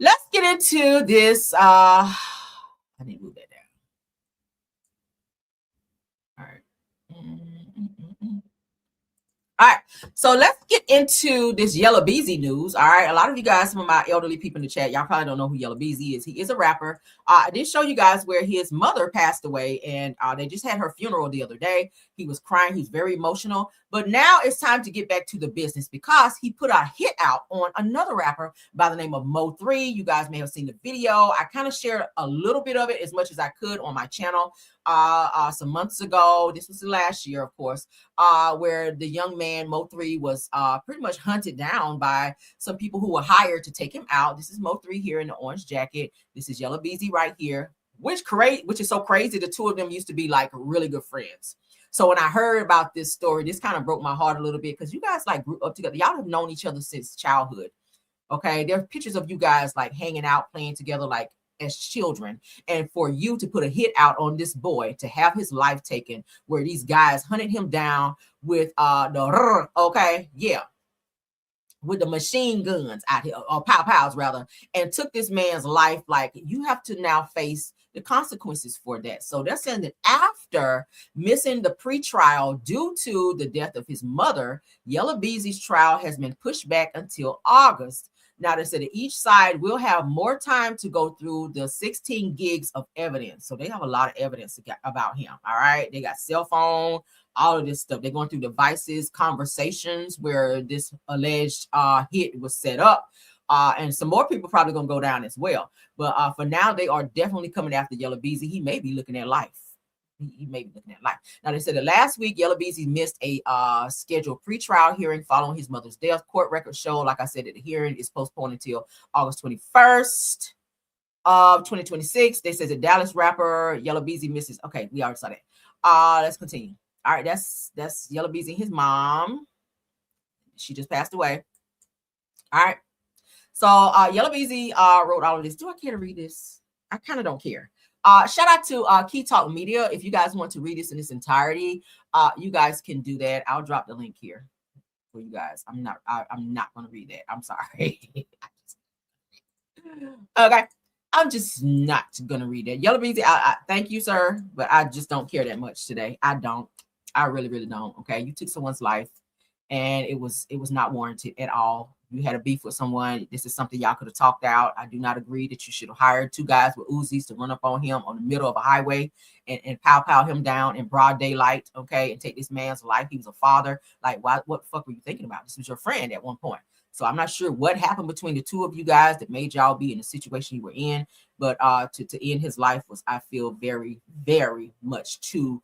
let's get into this. I need to move that down. All right. All right, so let's get into this Yella Beezy news. All right, a lot of you guys, some of my elderly people in the chat, y'all probably don't know who Yella Beezy is. He is a rapper. I did show you guys where his mother passed away, and they just had her funeral the other day. He was crying. He's very emotional. But now it's time to get back to the business because he put a hit out on another rapper by the name of Mo3. You guys may have seen the video. I kind of shared a little bit of it as much as I could on my channel some months ago. This was last year, of course, where the young man Mo3 was pretty much hunted down by some people who were hired to take him out. This is Mo3 here in the orange jacket. This is Yella Beezy right here, which is so crazy. The two of them used to be like really good friends. So when I heard about this story, this kind of broke my heart a little bit because you guys like grew up together. Y'all have known each other since childhood. Okay, there are pictures of you guys like hanging out, playing together like as children. And for you to put a hit out on this boy, to have his life taken, where these guys hunted him down with with the machine guns out here, or pow-pows rather, and took this man's life, like you have to now face the consequences for that. So they're saying that after missing the pre-trial due to the death of his mother, Yella Beezy's trial has been pushed back until August. Now they said that each side will have more time to go through the 16 gigs of evidence. So they have a lot of evidence about him. All right. They got cell phone, all of this stuff. They're going through devices, conversations where this alleged hit was set up. And some more people probably going to go down as well. But for now, they are definitely coming after Yella Beezy. He may be looking at life. He may be looking at life. Now, they said that last week, Yella Beezy missed a scheduled pre-trial hearing following his mother's death. Court records show, like I said, that the hearing is postponed until August 21st. of 2026. They says a Dallas rapper Yellow Beezy misses. Okay, we already saw that. Let's continue. All right, that's Yellow Beezy, his mom. She just passed away. All right. So Yellow Beezy wrote all of this. Do I care to read this? I kind of don't care. Shout out to Key Talk Media. If you guys want to read this in its entirety, you guys can do that. I'll drop the link here for you guys. I'm not going to read that. I'm sorry. Okay. I'm just not going to read that. Yellow Beezy, I thank you, sir, but I just don't care that much today. I don't. I really, really don't. Okay. You took someone's life and it was not warranted at all. You had a beef with someone. This is something y'all could have talked out. I do not agree that you should have hired 2 guys with Uzis to run up on him on the middle of a highway and pow him down in broad daylight, okay, and take this man's life. He was a father. Like, what the fuck were you thinking about? This was your friend at one point. So I'm not sure what happened between the 2 of you guys that made y'all be in the situation you were in. But to end his life was, I feel, very, very much too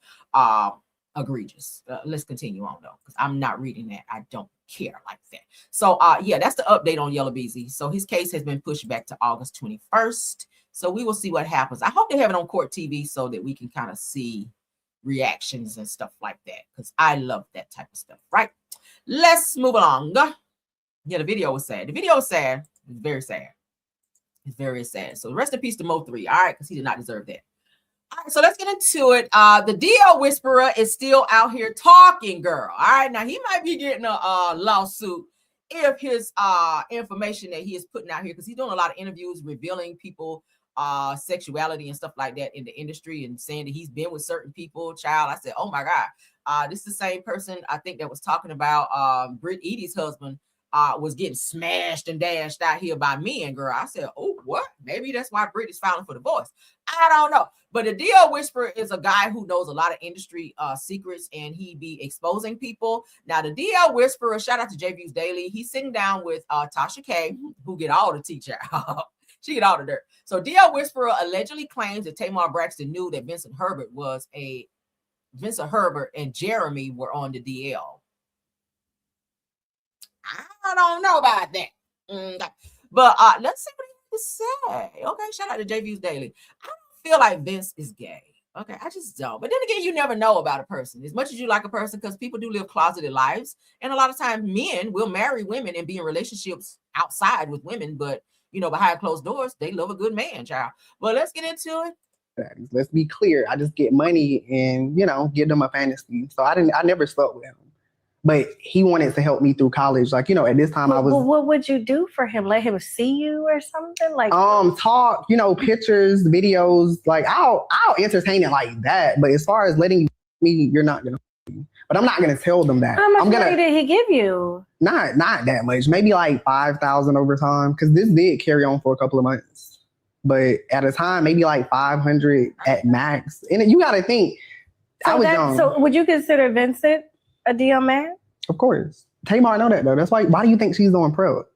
egregious. Let's continue on though, because I'm not reading that. I don't care like that. So yeah, that's the update on Yellow Beezy. So his case has been pushed back to August 21st. So we will see what happens. I hope they have it on Court TV so that we can kind of see reactions and stuff like that, because I love that type of stuff, right? Let's move along. Yeah, the video was sad. The video was sad. It's very sad. It's very sad. So rest in peace to Mo 3. All right, because he did not deserve that. All right, so let's get into it. The DL whisperer is still out here talking, girl. All right, now he might be getting a lawsuit if his information that he is putting out here, because he's doing a lot of interviews revealing people sexuality and stuff like that in the industry and saying that he's been with certain people. Child, I said, oh my God, this is the same person I think that was talking about Britt Edie's husband was getting smashed and dashed out here by men, girl. I said, oh, what? Maybe that's why Britt is filing for divorce. I don't know. But the DL Whisperer is a guy who knows a lot of industry secrets, and he be exposing people. Now, the DL Whisperer, shout out to JViews Daily. He's sitting down with Tasha K, who get all the teacher. She get all the dirt. So DL Whisperer allegedly claims that Tamar Braxton knew that Vincent Herbert and Jeremy were on the DL. I don't know about that. But let's see what he has to say. Okay, shout out to JViews Daily. I don't feel like Vince is gay. Okay, I just don't. But then again, you never know about a person as much as you like a person, because people do live closeted lives. And a lot of times men will marry women and be in relationships outside with women. But, you know, behind closed doors, they love a good man, child. But let's get into it. Let's be clear. I just get money and, you know, give them a fantasy. So I never slept with him. But he wanted to help me through college. Like, you know, at this time I was... Well, what would you do for him? Let him see you or something? Like, talk, you know, pictures, videos. Like, I'll entertain it like that. But as far as letting me, you're not going to... But I'm not going to tell them that. How much money did he give you? Not that much. Maybe like $5,000 over time. Because this did carry on for a couple of months. But at a time, maybe like $500 at max. And you got to think, I was young. So would you consider Vincent a DL man? Of course. Tamar know that though. That's why do you think she's on prep?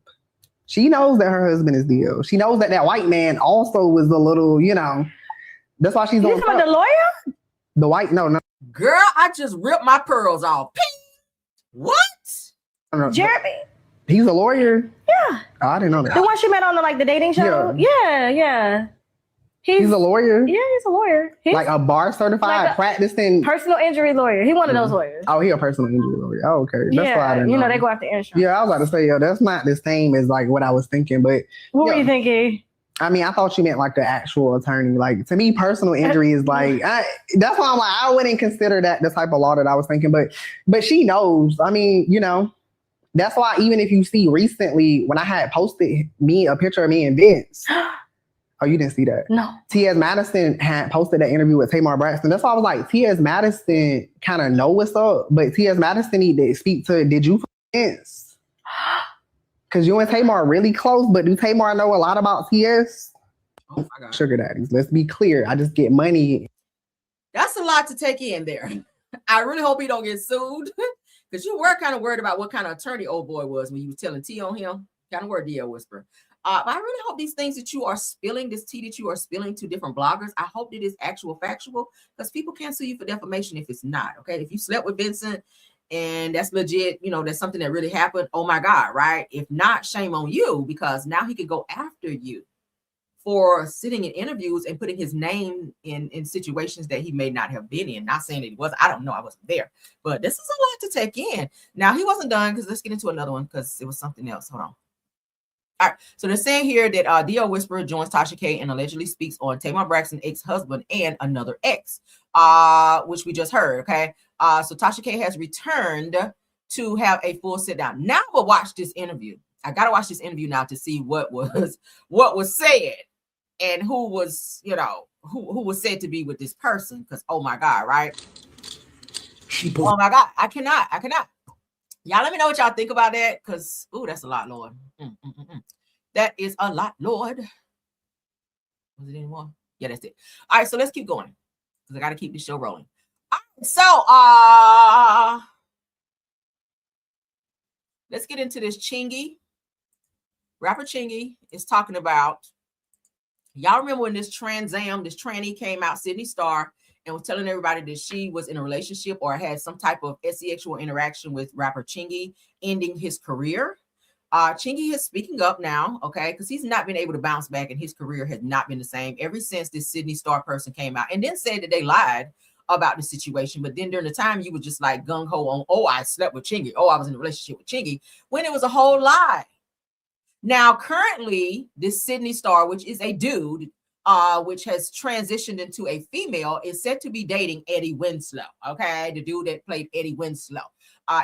She knows that her husband is DL. She knows that white man also was a little, you know, that's why she's on prep. The lawyer? The white, no. Girl, I just ripped my pearls off. What? Jeremy? He's a lawyer? Yeah. Oh, I didn't know that. The one she met on the dating show? Yeah. He's a lawyer? Yeah, he's a lawyer. He's like a bar certified, like practicing. Personal injury lawyer. He's one of those lawyers. Oh, he a personal injury lawyer. Oh, okay. That's why I didn't know. They go after insurance. Yeah, I was about to say, that's not the same as like what I was thinking, but. What were you thinking? I mean, I thought you meant like the actual attorney. Like, to me, personal injury is like, that's why I'm like, I wouldn't consider that the type of law that I was thinking, but she knows. I mean, you know, that's why even if you see recently when I had posted a picture of me and Vince. Oh, you didn't see that? No. TUES Madison had posted that interview with Tamar Braxton. That's why I was like, TUES Madison kind of know what's up, but TUES Madison need to speak to, did you Vince? Because you and Tamar are really close, but do Tamar know a lot about TUES? Oh my God. Sugar daddies. Let's be clear. I just get money. That's a lot to take in there. I really hope he don't get sued, because you were kind of worried about what kind of attorney old boy was when you were telling T on him. Kind of word DL Whisperer. But I really hope these things that you are spilling, this tea that you are spilling to different bloggers, I hope that it's actual factual, because people can't sue you for defamation if it's not, okay? If you slept with Vincent and that's legit, you know, that's something that really happened, oh my God, right? If not, shame on you, because now he could go after you for sitting in interviews and putting his name in situations that he may not have been in. Not saying that he was, I don't know, I wasn't there, but this is a lot to take in. Now he wasn't done, because let's get into another one, because it was something else. Hold on. All right, so they're saying here that D.O. Whisperer joins Tasha K and allegedly speaks on Tamar Braxton's ex-husband and another ex, which we just heard. Okay, so Tasha K has returned to have a full sit down. Now we'll watch this interview. I gotta watch this interview now to see what was said and who was, who was said to be with this person. Because oh my God, right? Oh my God, I cannot. Y'all let me know what y'all think about that, because ooh, that's a lot, Lord. That is a lot, Lord. Was it anymore? Yeah, that's it. All right, so let's keep going, because I got to keep this show rolling. All right, so let's get into this. Chingy, rapper Chingy, is talking about, y'all remember when this tranny came out, Sydney Star, and was telling everybody that she was in a relationship or had some type of sexual interaction with rapper Chingy, ending his career. Chingy is speaking up now, okay, because he's not been able to bounce back, and his career has not been the same ever since this Sydney Star person came out and then said that they lied about the situation. But then during the time, you were just like gung-ho on, oh, I slept with Chingy, oh, I was in a relationship with Chingy, when it was a whole lie. Now, currently, this Sydney Star, which is a dude, which has transitioned into a female, is said to be dating Eddie Winslow, okay, the dude that played Eddie Winslow.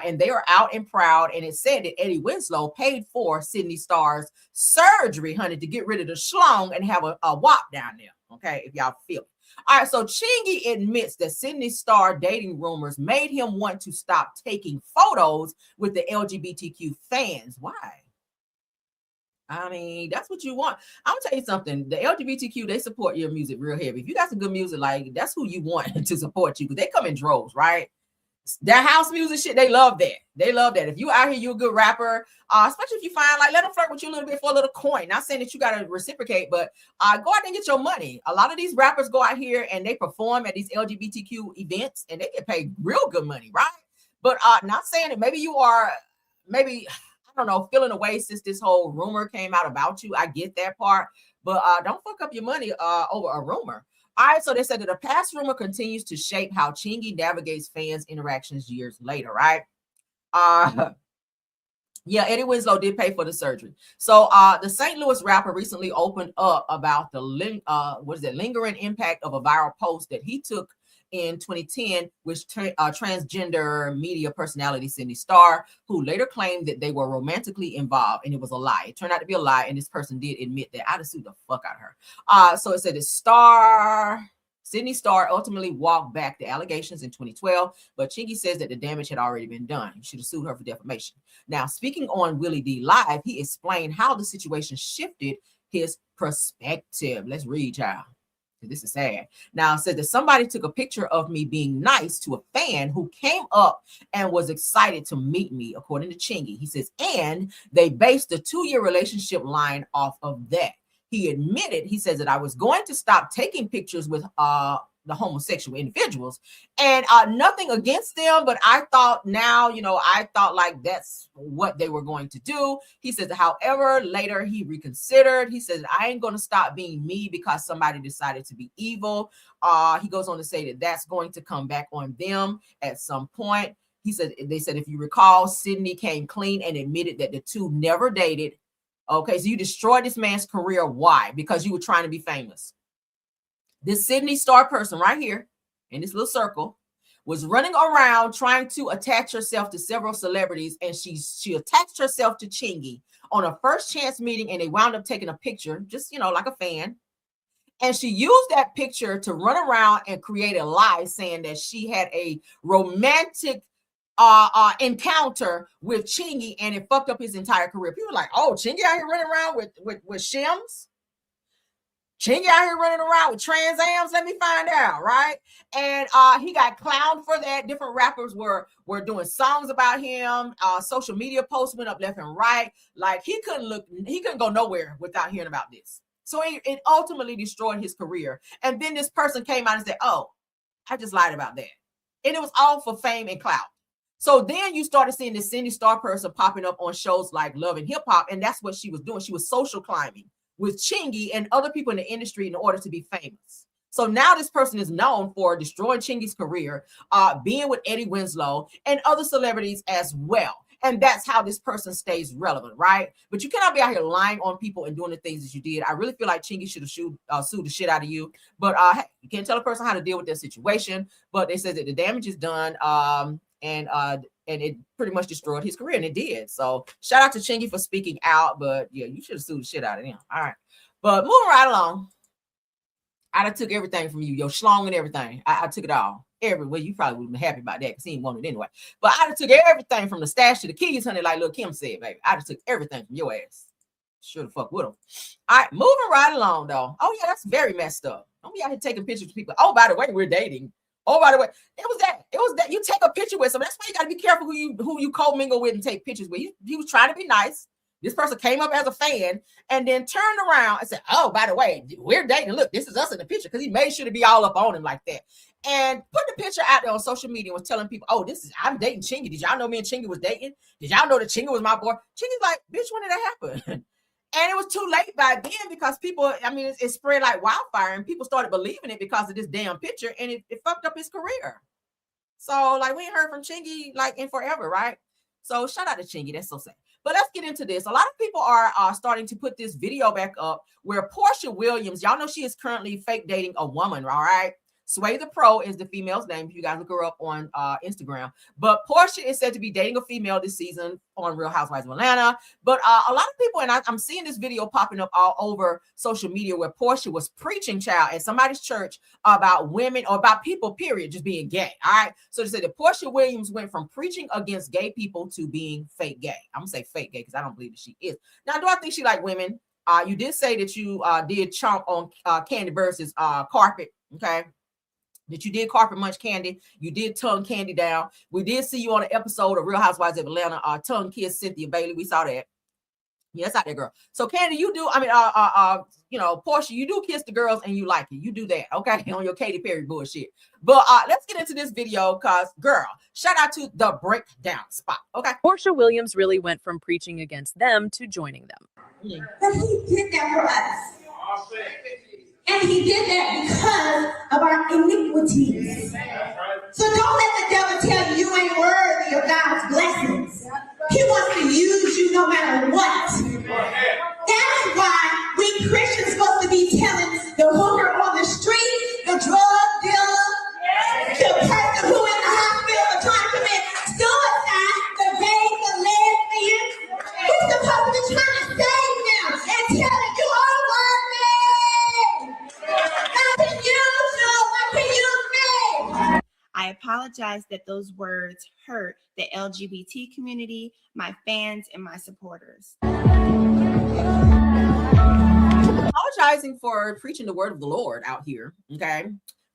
And they are out and proud, and it said that Eddie Winslow paid for Sydney Star's surgery, honey, to get rid of the schlong and have a wop down there, okay, if y'all feel it. All right, so Chingy admits that Sydney Star dating rumors made him want to stop taking photos with the LGBTQ fans. Why? I mean, that's what you want. I'm gonna tell you something. The LGBTQ, they support your music real heavy. If you got some good music, like, that's who you want to support you, because they come in droves, right? That house music shit, they love that. They love that. If you out here, you're a good rapper, especially if you find, like, let them flirt with you a little bit for a little coin. Not saying that you got to reciprocate, but go out there and get your money. A lot of these rappers go out here and they perform at these LGBTQ events and they get paid real good money, right? But not saying that maybe you are, maybe, I don't know, feeling away since this whole rumor came out about you. I get that part, but don't fuck up your money over a rumor. All right, so they said that a past rumor continues to shape how Chingy navigates fans' interactions years later, right? Yeah, Eddie Winslow did pay for the surgery. So the St. Louis rapper recently opened up about the lingering impact of a viral post that he took in 2010, which transgender media personality Sydney Star, who later claimed that they were romantically involved, and it was a lie. It turned out to be a lie, and this person did admit that. I'd have sued the fuck out of her. So it said that Sydney Star ultimately walked back the allegations in 2012, but Chingy says that the damage had already been done. You should have sued her for defamation. Now, speaking on Willie D Live, he explained how the situation shifted his perspective. Let's read, y'all. This is sad. Now, it said that somebody took a picture of me being nice to a fan who came up and was excited to meet me, according to Chingy. He says, and they based the 2-year relationship line off of that. He admitted, he says that I was going to stop taking pictures with the homosexual individuals, and nothing against them, but I thought like that's what they were going to do. He says, however, later he reconsidered. He says, I ain't going to stop being me because somebody decided to be evil. He goes on to say that that's going to come back on them at some point. He said, they said, if you recall, Sydney came clean and admitted that the two never dated. Okay, so you destroyed this man's career. Why? Because you were trying to be famous. This Sydney Star person right here in this little circle was running around trying to attach herself to several celebrities, and she attached herself to Chingy on a first chance meeting, and they wound up taking a picture, just, like a fan. And she used that picture to run around and create a lie saying that she had a romantic encounter with Chingy, and it fucked up his entire career. People were like, oh, Chingy out here running around with shims? Chingy out here running around with Trans Ams? Let me find out, right? And he got clowned for that. Different rappers were doing songs about him. Social media posts went up left and right. Like, he couldn't go nowhere without hearing about this. So it ultimately destroyed his career. And then this person came out and said, oh, I just lied about that. And it was all for fame and clout. So then you started seeing this Sydney Star person popping up on shows like Love and Hip Hop, and that's what she was doing. She was social climbing with Chingy and other people in the industry in order to be famous. So now this person is known for destroying Chingy's career, being with Eddie Winslow and other celebrities as well. And that's how this person stays relevant, right? But you cannot be out here lying on people and doing the things that you did. I really feel like Chingy should have sued the shit out of you. But hey, you can't tell a person how to deal with their situation. But they said that the damage is done, and it pretty much destroyed his career, and it did. So shout out to Chingy for speaking out. But yeah, you should have sued the shit out of him. All right. But moving right along. I took everything from you, your schlong and everything. I took it all. Everywhere. You probably would have been happy about that because he didn't want it anyway. But I took everything from the stash to the keys, honey, like Lil' Kim said, baby. I took everything from your ass. Sure the fuck with him. All right, moving right along, though. Oh, yeah, that's very messed up. Don't be out here taking pictures of people. Oh, by the way, we're dating. Oh, by the way, it was that. You take a picture with someone. That's why you got to be careful who you co-mingle with and take pictures with. He was trying to be nice. This person came up as a fan and then turned around and said, oh, by the way, we're dating. Look, this is us in the picture, because he made sure to be all up on him like that. And put the picture out there on social media and was telling people, oh, I'm dating Chingy. Did y'all know me and Chingy was dating? Did y'all know that Chingy was my boy? Chingy's like, bitch, when did that happen? And it was too late by then because people, it spread like wildfire and people started believing it because of this damn picture, and it fucked up his career. So, like, we ain't heard from Chingy, like, in forever, right? So, shout out to Chingy. That's so sad. But let's get into this. A lot of people are starting to put this video back up where Porsha Williams, y'all know she is currently fake dating a woman, all right? Sway the Pro is the female's name if you guys look her up on Instagram. But Porsha is said to be dating a female this season on Real Housewives of Atlanta. But a lot of people, and I'm seeing this video popping up all over social media where Porsha was preaching, child, at somebody's church about women or about people, period, just being gay. All right. So they said that Porsha Williams went from preaching against gay people to being fake gay. I'm going to say fake gay because I don't believe that she is. Now, do I think she like women? You did say that you did chomp on Candy Versus carpet. Okay. That you did carpet munch Candy, you did tongue Candy down. We did see you on an episode of Real Housewives of Atlanta, tongue kiss Cynthia Bailey. We saw that. Yeah, that's out there, girl. So Candy, you do, Porsha, you do kiss the girls and you like it. You do that, okay? On your Katy Perry bullshit. But let's get into this video because, girl, shout out to the breakdown spot, okay? Porsha Williams really went from preaching against them to joining them. But he did that for us. And he did that because of our iniquities. So don't let the devil tell you you ain't worthy of God's blessings. He wants to use you no matter what. That is why we Christians supposed to be telling the hooker on the street, the drug dealer, the person who in the hospital are trying to commit suicide, the gay, the lesbian. We're supposed to be trying to save them and telling you are worthy. I apologize that those words hurt the LGBT community, my fans, and my supporters. Apologizing for preaching the word of the Lord out here, okay?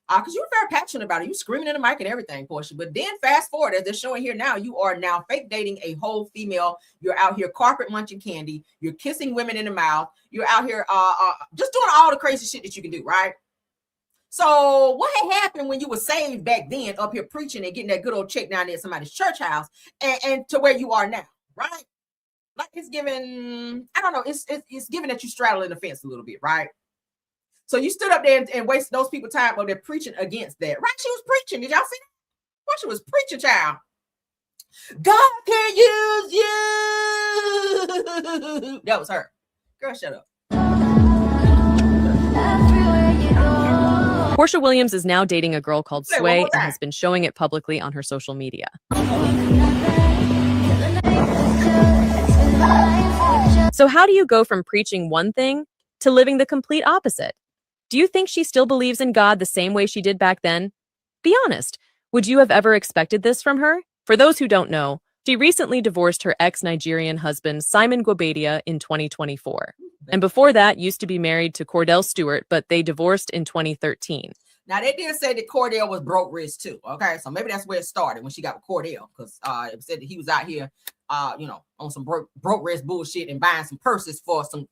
Because you were very passionate about it. You screaming in the mic and everything, Porsha. But then fast forward, as they're showing here now, you are now fake dating a whole female. You're out here carpet munching Candy. You're kissing women in the mouth. You're out here just doing all the crazy shit that you can do, right? So what had happened when you were saved back then up here preaching and getting that good old check down there at somebody's church house and to where you are now, right? Like it's given, I don't know, it's given that you straddling the fence a little bit, right? So you stood up there and wasted those people's time while they're preaching against that, right? She was preaching. Did y'all see that? Well, she was preaching, child. God can use you. That was her. Girl, shut up. Porsha Williams is now dating a girl called Sway and has been showing it publicly on her social media. So how do you go from preaching one thing to living the complete opposite? Do you think she still believes in God the same way she did back then? Be honest. Would you have ever expected this from her? For those who don't know, she recently divorced her ex-Nigerian husband, Simon Gwabadia, in 2024. And before that, used to be married to Cordell Stewart, but they divorced in 2013. Now, they did say that Cordell was broke rich too, okay? So maybe that's where it started when she got with Cordell, because it said that he was out here, on some broke rich bullshit and buying some purses for some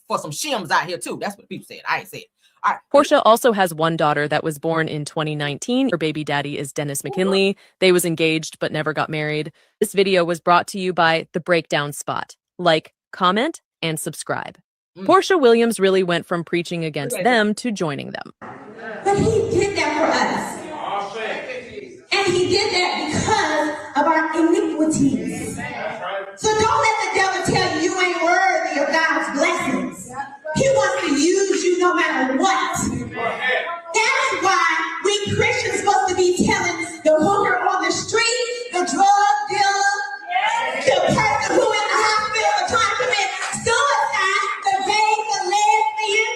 shims out here too. That's what people said. I ain't said. All right. Porsha also has one daughter that was born in 2019. Her baby daddy is Dennis McKinley. They was engaged but never got married. This video was brought to you by The Breakdown Spot. Like, comment, and subscribe. Porsha Williams really went from preaching against them to joining them. But he did that for us. And he did that because of our iniquities. So don't let the devil tell you you ain't worthy of God's blessings. He wants to use you no matter what. That is why we Christians supposed to be telling the hooker on the street, the drug dealer, the person who in the hospital for trying to commit suicide, the gay, the lesbian.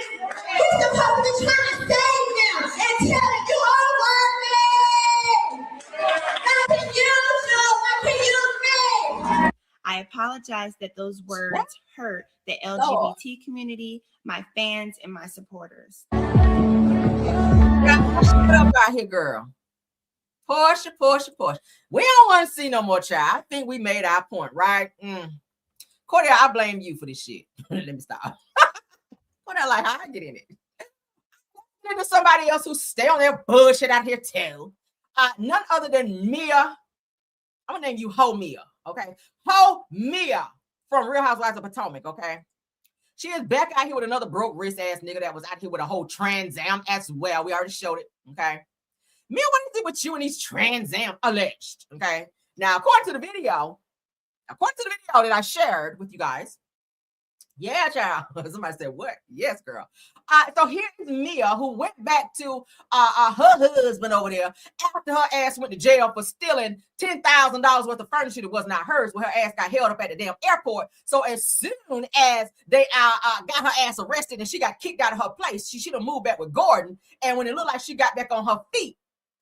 We're supposed to be trying to save them and tell them you are worthy. God can use you. God can use me. I apologize that those words hurt the LGBT community, my fans, and my supporters. Shut up out here, girl. Porsha. We don't want to see no more, child. I think we made our point, right? Cordia, I blame you for this shit. Let me stop. Cordia, like, how I get in it? There's somebody else who stay on their bullshit out here too. None other than Mia. I'm gonna name you Ho Mia, okay? Ho Mia from Real Housewives of Potomac, okay? She is back out here with another broke wrist ass nigga that was out here with a whole Trans Am as well. We already showed it, okay? Mia, what do you think with you and these Trans Am alleged, okay? Now, according to the video that I shared with you guys, yeah, child. Somebody said, what? Yes, girl. So here's Mia, who went back to her husband over there after her ass went to jail for stealing $10,000 worth of furniture that was not hers, when her ass got held up at the damn airport. So as soon as they got her ass arrested and she got kicked out of her place, she should have moved back with Gordon. And when it looked like she got back on her feet,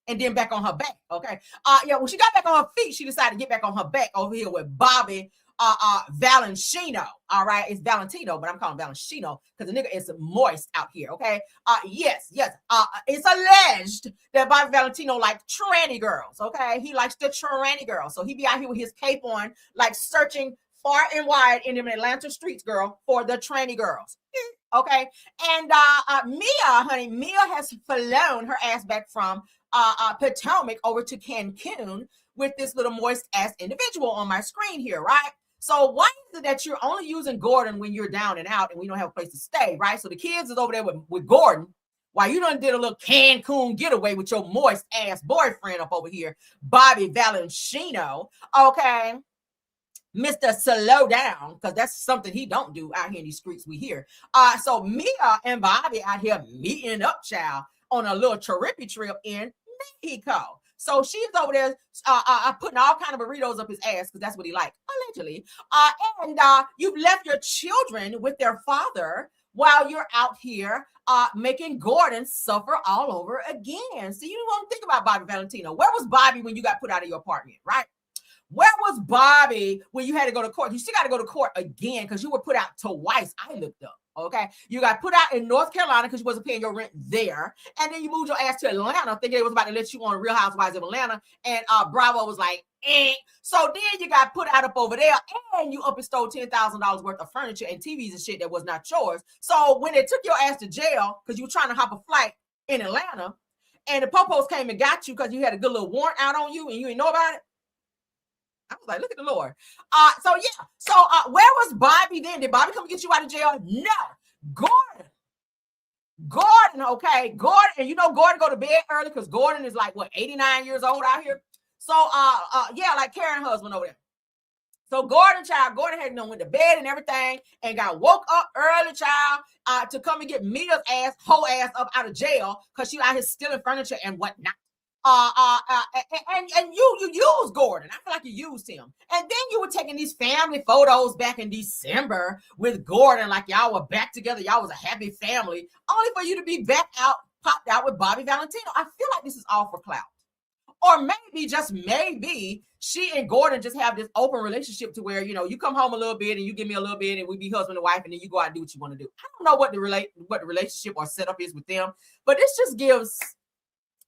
and then back on her back, okay? When she got back on her feet, she decided to get back on her back over here with Bobby Valentino. All right, it's Valentino, but I'm calling Valentino because the nigga is moist out here, okay? Yes. It's alleged that Bobby Valentino like tranny girls, okay? He likes the tranny girls. So he be out here with his cape on, like searching far and wide in them Atlanta streets, girl, for the tranny girls. Okay. And Mia has flown her ass back from Potomac over to Cancun with this little moist ass individual on my screen here, right? So why is it that you're only using Gordon when you're down and out and we don't have a place to stay, right? So the kids is over there with Gordon, while you done did a little Cancun getaway with your moist ass boyfriend up over here, Bobby Valentino, okay? Mr. Slow Down, because that's something he don't do out here in these streets we hear. So Mia and Bobby out here meeting up, child, on a little trippy trip in Mexico. So she's over there putting all kind of burritos up his ass because that's what he like, allegedly. And you've left your children with their father while you're out here making Gordon suffer all over again. So you want to think about Bobby Valentino. Where was Bobby when you got put out of your apartment, right? Where was Bobby when you had to go to court? You still got to go to court again because you were put out twice. I looked up. Okay, you got put out in North Carolina because you wasn't paying your rent there, and then you moved your ass to Atlanta thinking they was about to let you on Real Housewives of Atlanta, and Bravo was like, eh. So then you got put out up over there, and you up and stole $10,000 worth of furniture and TVs and shit that was not yours. So when they took your ass to jail because you were trying to hop a flight in Atlanta, and the popos came and got you because you had a good little warrant out on you and you didn't know about it, I was like, look at the Lord. So where was Bobby then? Did Bobby come get you out of jail? No. Gordon, okay. Gordon, and you know Gordon go to bed early because Gordon is like, what, 89 years old out here? So, like Karen husband over there. So Gordon had went to bed and everything and got woke up early, child, to come and get Mia's whole ass up out of jail because she out here stealing furniture and whatnot. And you used Gordon. I feel like you used him. And then you were taking these family photos back in December with Gordon, like y'all were back together. Y'all was a happy family, only for you to be popped out with Bobby Valentino. I feel like this is all for clout. Or maybe, just maybe, she and Gordon just have this open relationship to where, you come home a little bit and you give me a little bit and we be husband and wife and then you go out and do what you want to do. I don't know what the relationship or setup is with them, but this just gives,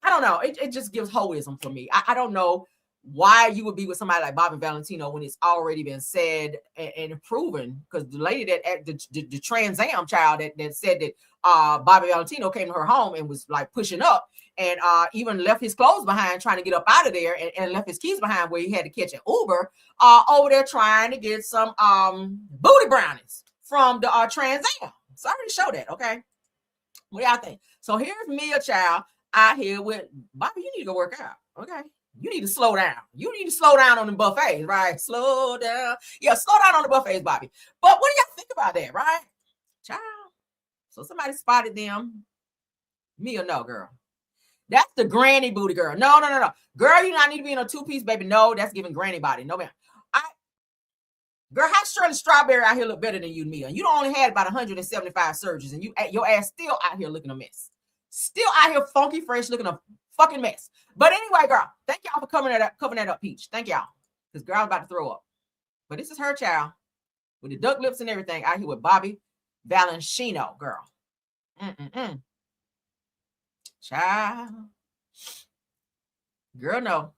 I don't know. It just gives hoism for me. I don't know why you would be with somebody like Bobby Valentino when it's already been said and proven. Because the lady that the Trans Am child that said that Bobby Valentino came to her home and was like pushing up and even left his clothes behind trying to get up out of there and left his keys behind where he had to catch an Uber over there trying to get some booty brownies from the Trans Am. So I already showed that, okay? What do y'all think? So here's Mia Child out here with Bobby. You need to go work out, okay? You need to slow down. You need to slow down on the buffets, right? Slow down. Yeah, slow down on the buffets, Bobby. But what do y'all think about that, right? Child. So somebody spotted them. Mia, no, girl. That's the granny booty girl. No. Girl, you do not need to be in a two-piece, baby. No, that's giving granny body. No, man. Girl, how Shirley Strawberry out here look better than you, Mia? You only had about 175 surgeries, and your ass still out here looking a mess. Still out here funky fresh, looking a fucking mess. But anyway, girl, thank y'all for covering that up, Peach. Thank y'all. Because girl, I'm about to throw up. But this is her child with the duck lips and everything out here with Bobby Valentino, girl. Child. Girl, no.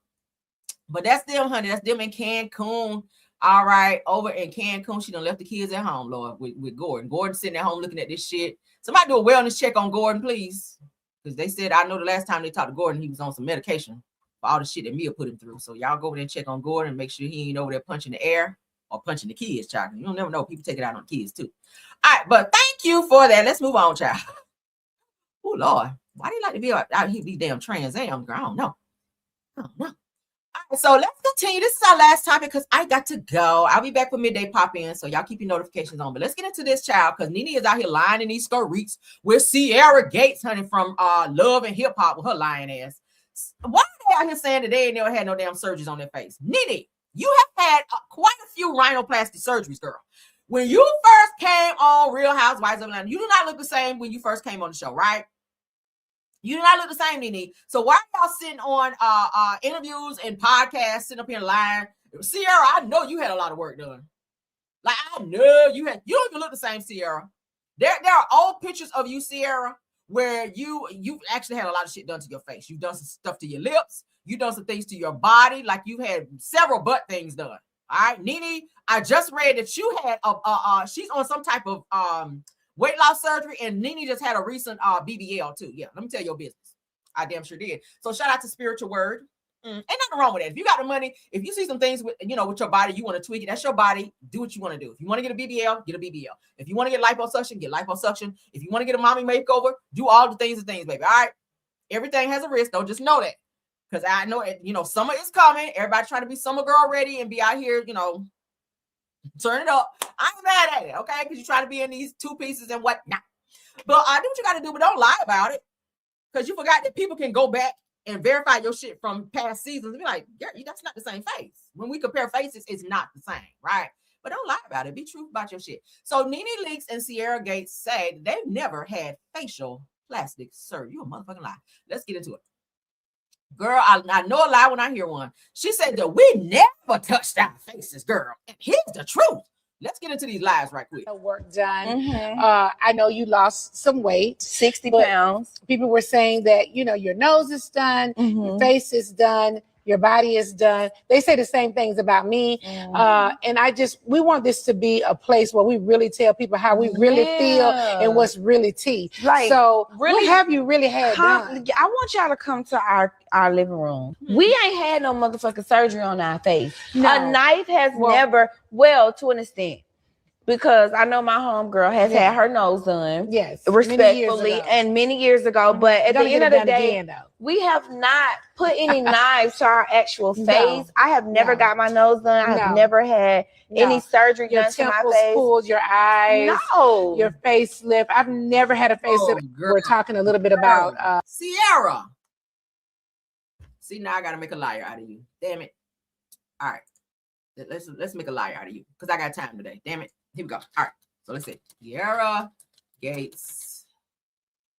But that's them, honey. That's them in Cancun. All right, over in Cancun, she done left the kids at home, Lord, with Gordon. Gordon sitting at home looking at this shit. Somebody do a wellness check on Gordon, please. Because they said, I know the last time they talked to Gordon, he was on some medication for all the shit that Mia put him through. So y'all go over there and check on Gordon and make sure he ain't over there punching the air or punching the kids, child. You don't never know. People take it out on the kids, too. All right, but thank you for that. Let's move on, child. Oh, Lord. Why do you like to be out here, these damn Trans Am, girl? I don't know. All right, so let's continue. This is our last topic because I got to go. I'll be back for midday pop in, so y'all keep your notifications on. But let's get into this, child, because Nene is out here lying in these streets with Sierra Gates, honey, from Love and Hip Hop with her lying ass. Why are they out here saying that they ain't never had no damn surgeries on their face? Nene, you have had quite a few rhinoplasty surgeries, girl. When you first came on Real Housewives of Atlanta, you do not look the same when you first came on the show, right? You do not look the same, Nene. So why are y'all sitting on interviews and podcasts, sitting up here lying? Sierra, I know you had a lot of work done. Like, I know you don't even look the same, Sierra. There are old pictures of you, Sierra, where you actually had a lot of shit done to your face. You've done some stuff to your lips. You've done some things to your body. Like, you had several butt things done. All right, Nene, I just read that you had she's on some type of weight loss surgery, and Nene just had a recent BBL too. Yeah, let me tell your business. I damn sure did. So shout out to Spiritual Word. Ain't nothing wrong with that. If you got the money, if you see some things with your body, you want to tweak it. That's your body. Do what you want to do. If you want to get a BBL, get a BBL. If you want to get liposuction, get liposuction. If you want to get a mommy makeover, do all the things, baby. All right. Everything has a risk. Don't just know that. Because I know, summer is coming. Everybody trying to be summer girl ready and be out here, turn it up. I ain't mad at it, okay? Because you're trying to be in these two pieces and whatnot. But do what you got to do, but don't lie about it. Because you forgot that people can go back and verify your shit from past seasons and be like, yeah, that's not the same face. When we compare faces, it's not the same, right? But don't lie about it. Be true about your shit. So Nene Leakes and Sierra Gates say they've never had facial plastic surgery. You a motherfucking lie. Let's get into it. Girl, I know a lie when I hear one. She said that we never touched our faces, girl. And here's the truth. Let's get into these lies right quick. Work done. I know you lost some weight. 60 pounds. People were saying that, your nose is done, your face is done, your body is done. They say the same things about me. And we want this to be a place where we really tell people how we really feel and what's really tea. Like, so really, what have you really had done? I want y'all to come to our living room. We ain't had no motherfucking surgery on our face. No. A knife has never, to an extent. Because I know my homegirl has had her nose done. Yes. Respectfully many years ago. But at the end of the day, we have not put any knives to our actual face. No. I have never got my nose done. I have never had any surgery done to my face. Pulled, your eyes. No. Your facelift. I've never had a facelift. We're talking a little bit about Sierra. See, now I gotta make a liar out of you. Damn it. All right. Let's make a liar out of you. Because I got time today. Damn it. Here we go. All right. So let's see. Sierra Gates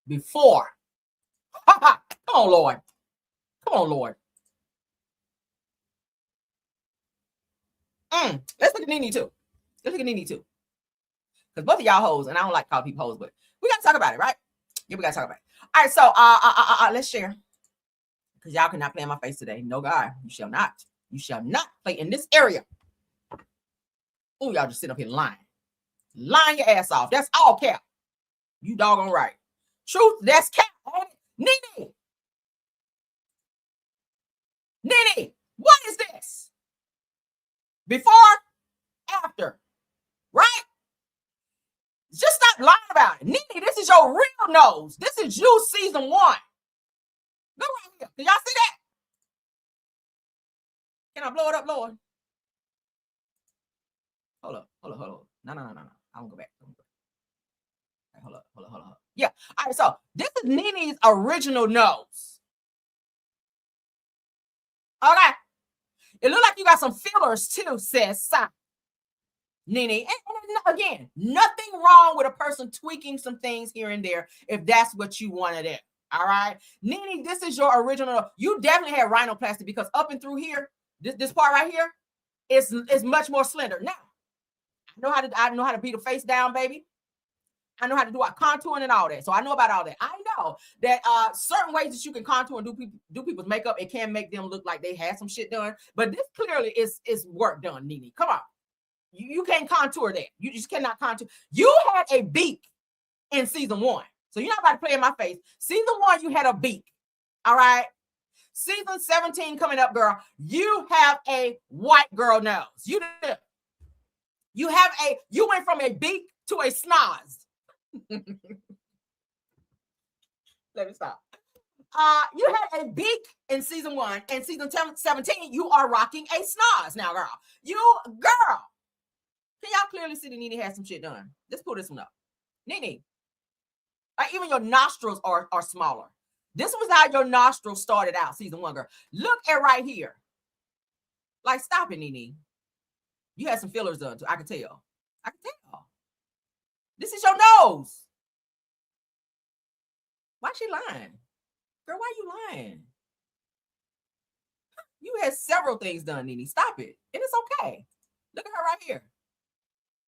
before. Come on, Lord. Come on, Lord. Let's look at Nene too. Let's look at Nene too. Because both of y'all hoes, and I don't like calling people hoes, but we gotta talk about it, right? Yeah, we gotta talk about it. All right, so let's share. Because y'all cannot play in my face today. No, God, you shall not. You shall not play in this area. Oh, y'all just sitting up here lying. Lying your ass off. That's all cap. You doggone right. Truth, that's cap. Nene. Nene, what is this? Before, after, right? about it. Nene, this is your real nose. This is you season 1. Go right here. Can y'all see that? Can I blow it up, Lord? Hold up. No. I'm gonna go back. Right, hold up. Yeah. All right, so this is Nene's original nose. Okay. It looks like you got some fillers too, sis. Nene. And again, nothing wrong with a person tweaking some things here and there if that's what you want to do. All right. Nene, this is your original. You definitely had rhinoplasty because up and through here, this part right here is much more slender. Now, I know how to beat a face down, baby. I know how to do contouring and all that. So I know about all that. I know that certain ways that you can contour and do people's makeup, it can make them look like they had some shit done. But this clearly is work done, Nene. Come on. You can't contour that. You just cannot contour. You had a beak in season 1. So you're not about to play in my face. Season 1, you had a beak. All right. Season 17 coming up, girl. You have a white girl nose. You do. You went from a beak to a snoz. Let me stop. You had a beak in season 1, and season 17, you are rocking a snoz now, girl. Girl. Can y'all clearly see that Nene has some shit done? Let's pull this one up. Nene. Like even your nostrils are smaller. This was how your nostrils started out, season 1, girl. Look at right here. Like, stop it, Nene. You had some fillers done too. I can tell. This is your nose. Why she lying? Girl, why you lying? You had several things done, Nene. Stop it. And it's okay. Look at her right here.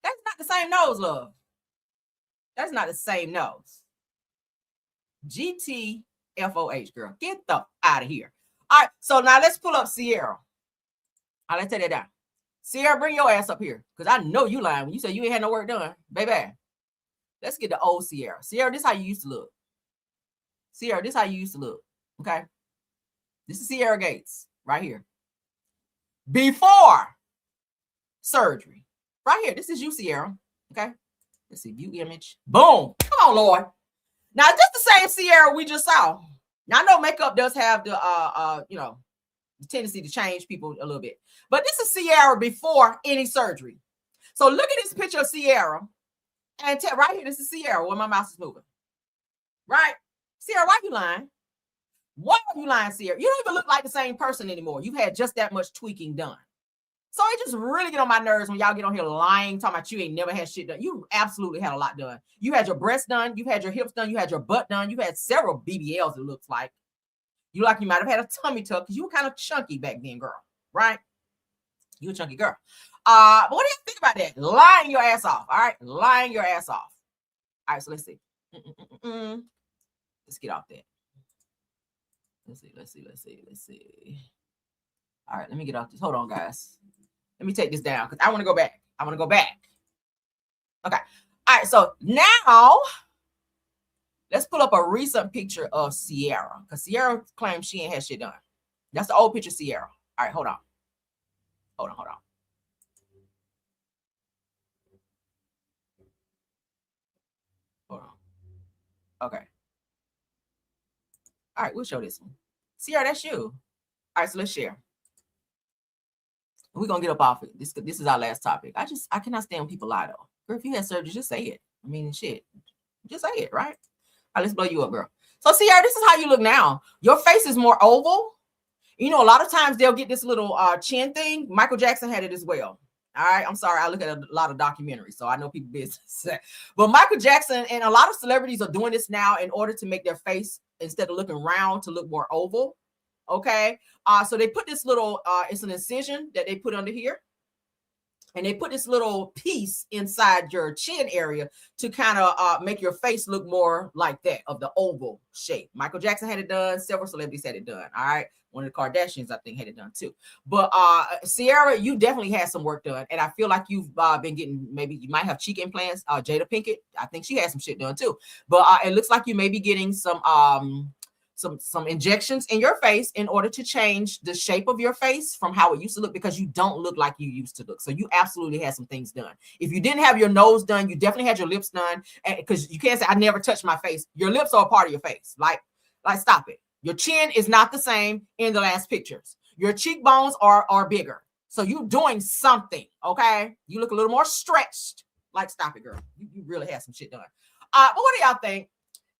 That's not the same nose, love. That's not the same nose. GTFOH, girl. Get the out of here. All right, so now let's pull up Sierra. All right, let's take that down. Sierra, bring your ass up here, because I know you lying when you say you ain't had no work done. Baby, let's get the old Sierra. Sierra, this is how you used to look. Sierra, this is how you used to look, okay? This is Sierra Gates right here. Before surgery. Right here, this is you, Sierra, okay? Let's see, view image. Boom. Come on, Lord. Now, this the same Sierra we just saw. Now, I know makeup does have the, the tendency to change people a little bit. But this is Sierra before any surgery. So look at this picture of Sierra. And right here, this is Sierra when my mouse is moving. Right? Sierra, why you lying? Why are you lying, Sierra? You don't even look like the same person anymore. You've had just that much tweaking done. So it just really get on my nerves when y'all get on here lying, talking about you ain't never had shit done. You absolutely had a lot done. You had your breasts done. You've had your hips done. You had your butt done. You've had several BBLs, it looks like. You might have had a tummy tuck because you were kind of chunky back then, girl. Right? You a chunky girl. But what do you think about that? Lying your ass off. All right? Lying your ass off. All right, so let's see. Let's get off that. Let's see. All right, let me get off this. Hold on, guys. Let me take this down because I want to go back. Okay. All right, so now let's pull up a recent picture of Sierra because Sierra claims she ain't had shit done. That's the old picture of Sierra. All right, hold on. Okay. All right, we'll show this one. Sierra, that's you. All right, so let's share. We're gonna get up off it. This is our last topic. I cannot stand when people lie though. Girl, if you had surgery, just say it. I mean, shit. Just say it, right? All right, let's blow you up, girl. So Sierra, this is how you look now. Your face is more oval. You know, a lot of times they'll get this little chin thing. Michael Jackson had it as well. All right, I'm sorry. I look at a lot of documentaries, so I know people business. But Michael Jackson and a lot of celebrities are doing this now in order to make their face, instead of looking round, to look more oval. Okay, so they put this little, it's an incision that they put under here. And they put this little piece inside your chin area to kind of make your face look more like that, of the oval shape. Michael Jackson had it done. Several celebrities had it done. All right. One of the Kardashians, I think, had it done too. But Sierra, you definitely had some work done. And I feel like you've been getting, maybe you might have cheek implants. Jada Pinkett, I think she had some shit done too. But it looks like you may be getting some some injections in your face in order to change the shape of your face from how it used to look, because you don't look like you used to look. So you absolutely had some things done. If you didn't have your nose done, you definitely had your lips done, because you can't say I never touched my face. Your lips are a part of your face. Like stop it. Your chin is not the same in the last pictures. Your cheekbones are bigger. So you're doing something, okay? You look a little more stretched. Like, stop it, girl. You really had some shit done. But what do y'all think?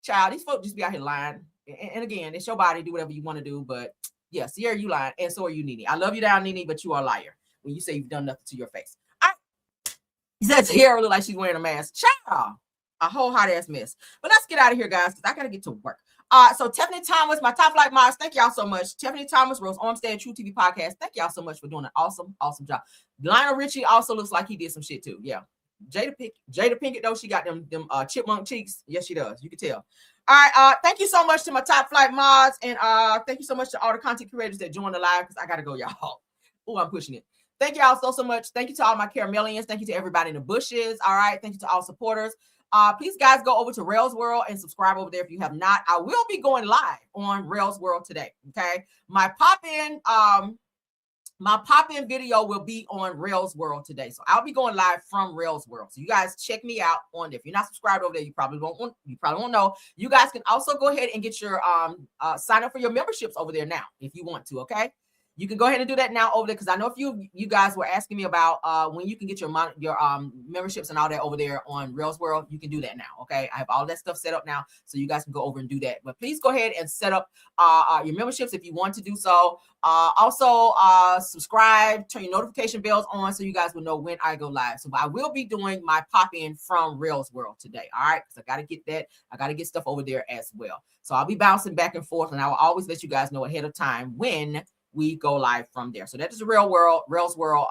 Child, these folks just be out here lying. And again, it's your body. Do whatever you want to do. But yeah, Sierra, you lying. And so are you, Nene. I love you down, Nene, but you are a liar when you say you've done nothing to your face. He said Sierra look like she's wearing a mask. Child, a whole hot ass mess. But let's get out of here, guys, because I got to get to work. So Tiffany Thomas, my Top Flight Mods, thank y'all so much. Tiffany Thomas, Rose Armstead, True TV Podcast, thank y'all so much for doing an awesome job. Lionel Richie also looks like he did some shit too. Yeah. Jada Pinkett, though, she got them chipmunk cheeks. Yes, she does. You can tell. All right. Thank you so much to my Top Flight Mods, and thank you so much to all the content creators that joined the live, because I gotta go, y'all. Oh, I'm pushing it. Thank y'all so much. Thank you to all my Caramelians. Thank you to everybody in the bushes. All right. Thank you to all supporters. Please, guys, go over to Rails World and subscribe over there if you have not. I will be going live on Rails World today. Okay. My pop-in video will be on Rails World today. So I'll be going live from Rails World. So you guys check me out on there. If you're not subscribed over there, you probably won't know. You guys can also go ahead and get your sign up for your memberships over there now if you want to, okay? You can go ahead and do that now over there, because I know a few of you guys were asking me about when you can get your memberships and all that over there on Rails World. You can do that now, okay? I have all that stuff set up now, so you guys can go over and do that. But please go ahead and set up your memberships if you want to do so. Also, subscribe, turn your notification bells on so you guys will know when I go live. So I will be doing my pop-in from Rails World today, all right? Because I got to get that. I got to get stuff over there as well. So I'll be bouncing back and forth, and I will always let you guys know ahead of time when we go live from there. So that is the Rails World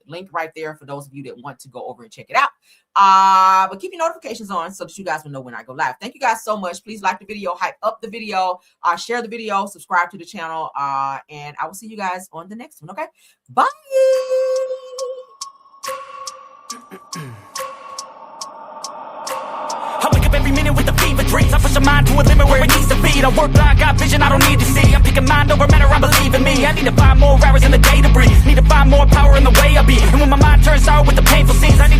link right there for those of you that want to go over and check it out. But keep your notifications on so that you guys will know when I go live. Thank you guys so much. Please like the video, hype up the video, share the video, subscribe to the channel, and I will see you guys on the next one. Okay, bye. I wake up every minute with the fever dreams. I push my mind to a limit where it needs to be. I work blind, got vision I don't need to see. I'm picking mind over matter, I believe in me. I need to find more hours in the day to breathe. Need to find more power in the way I be. And when my mind turns out with the painful scenes, I need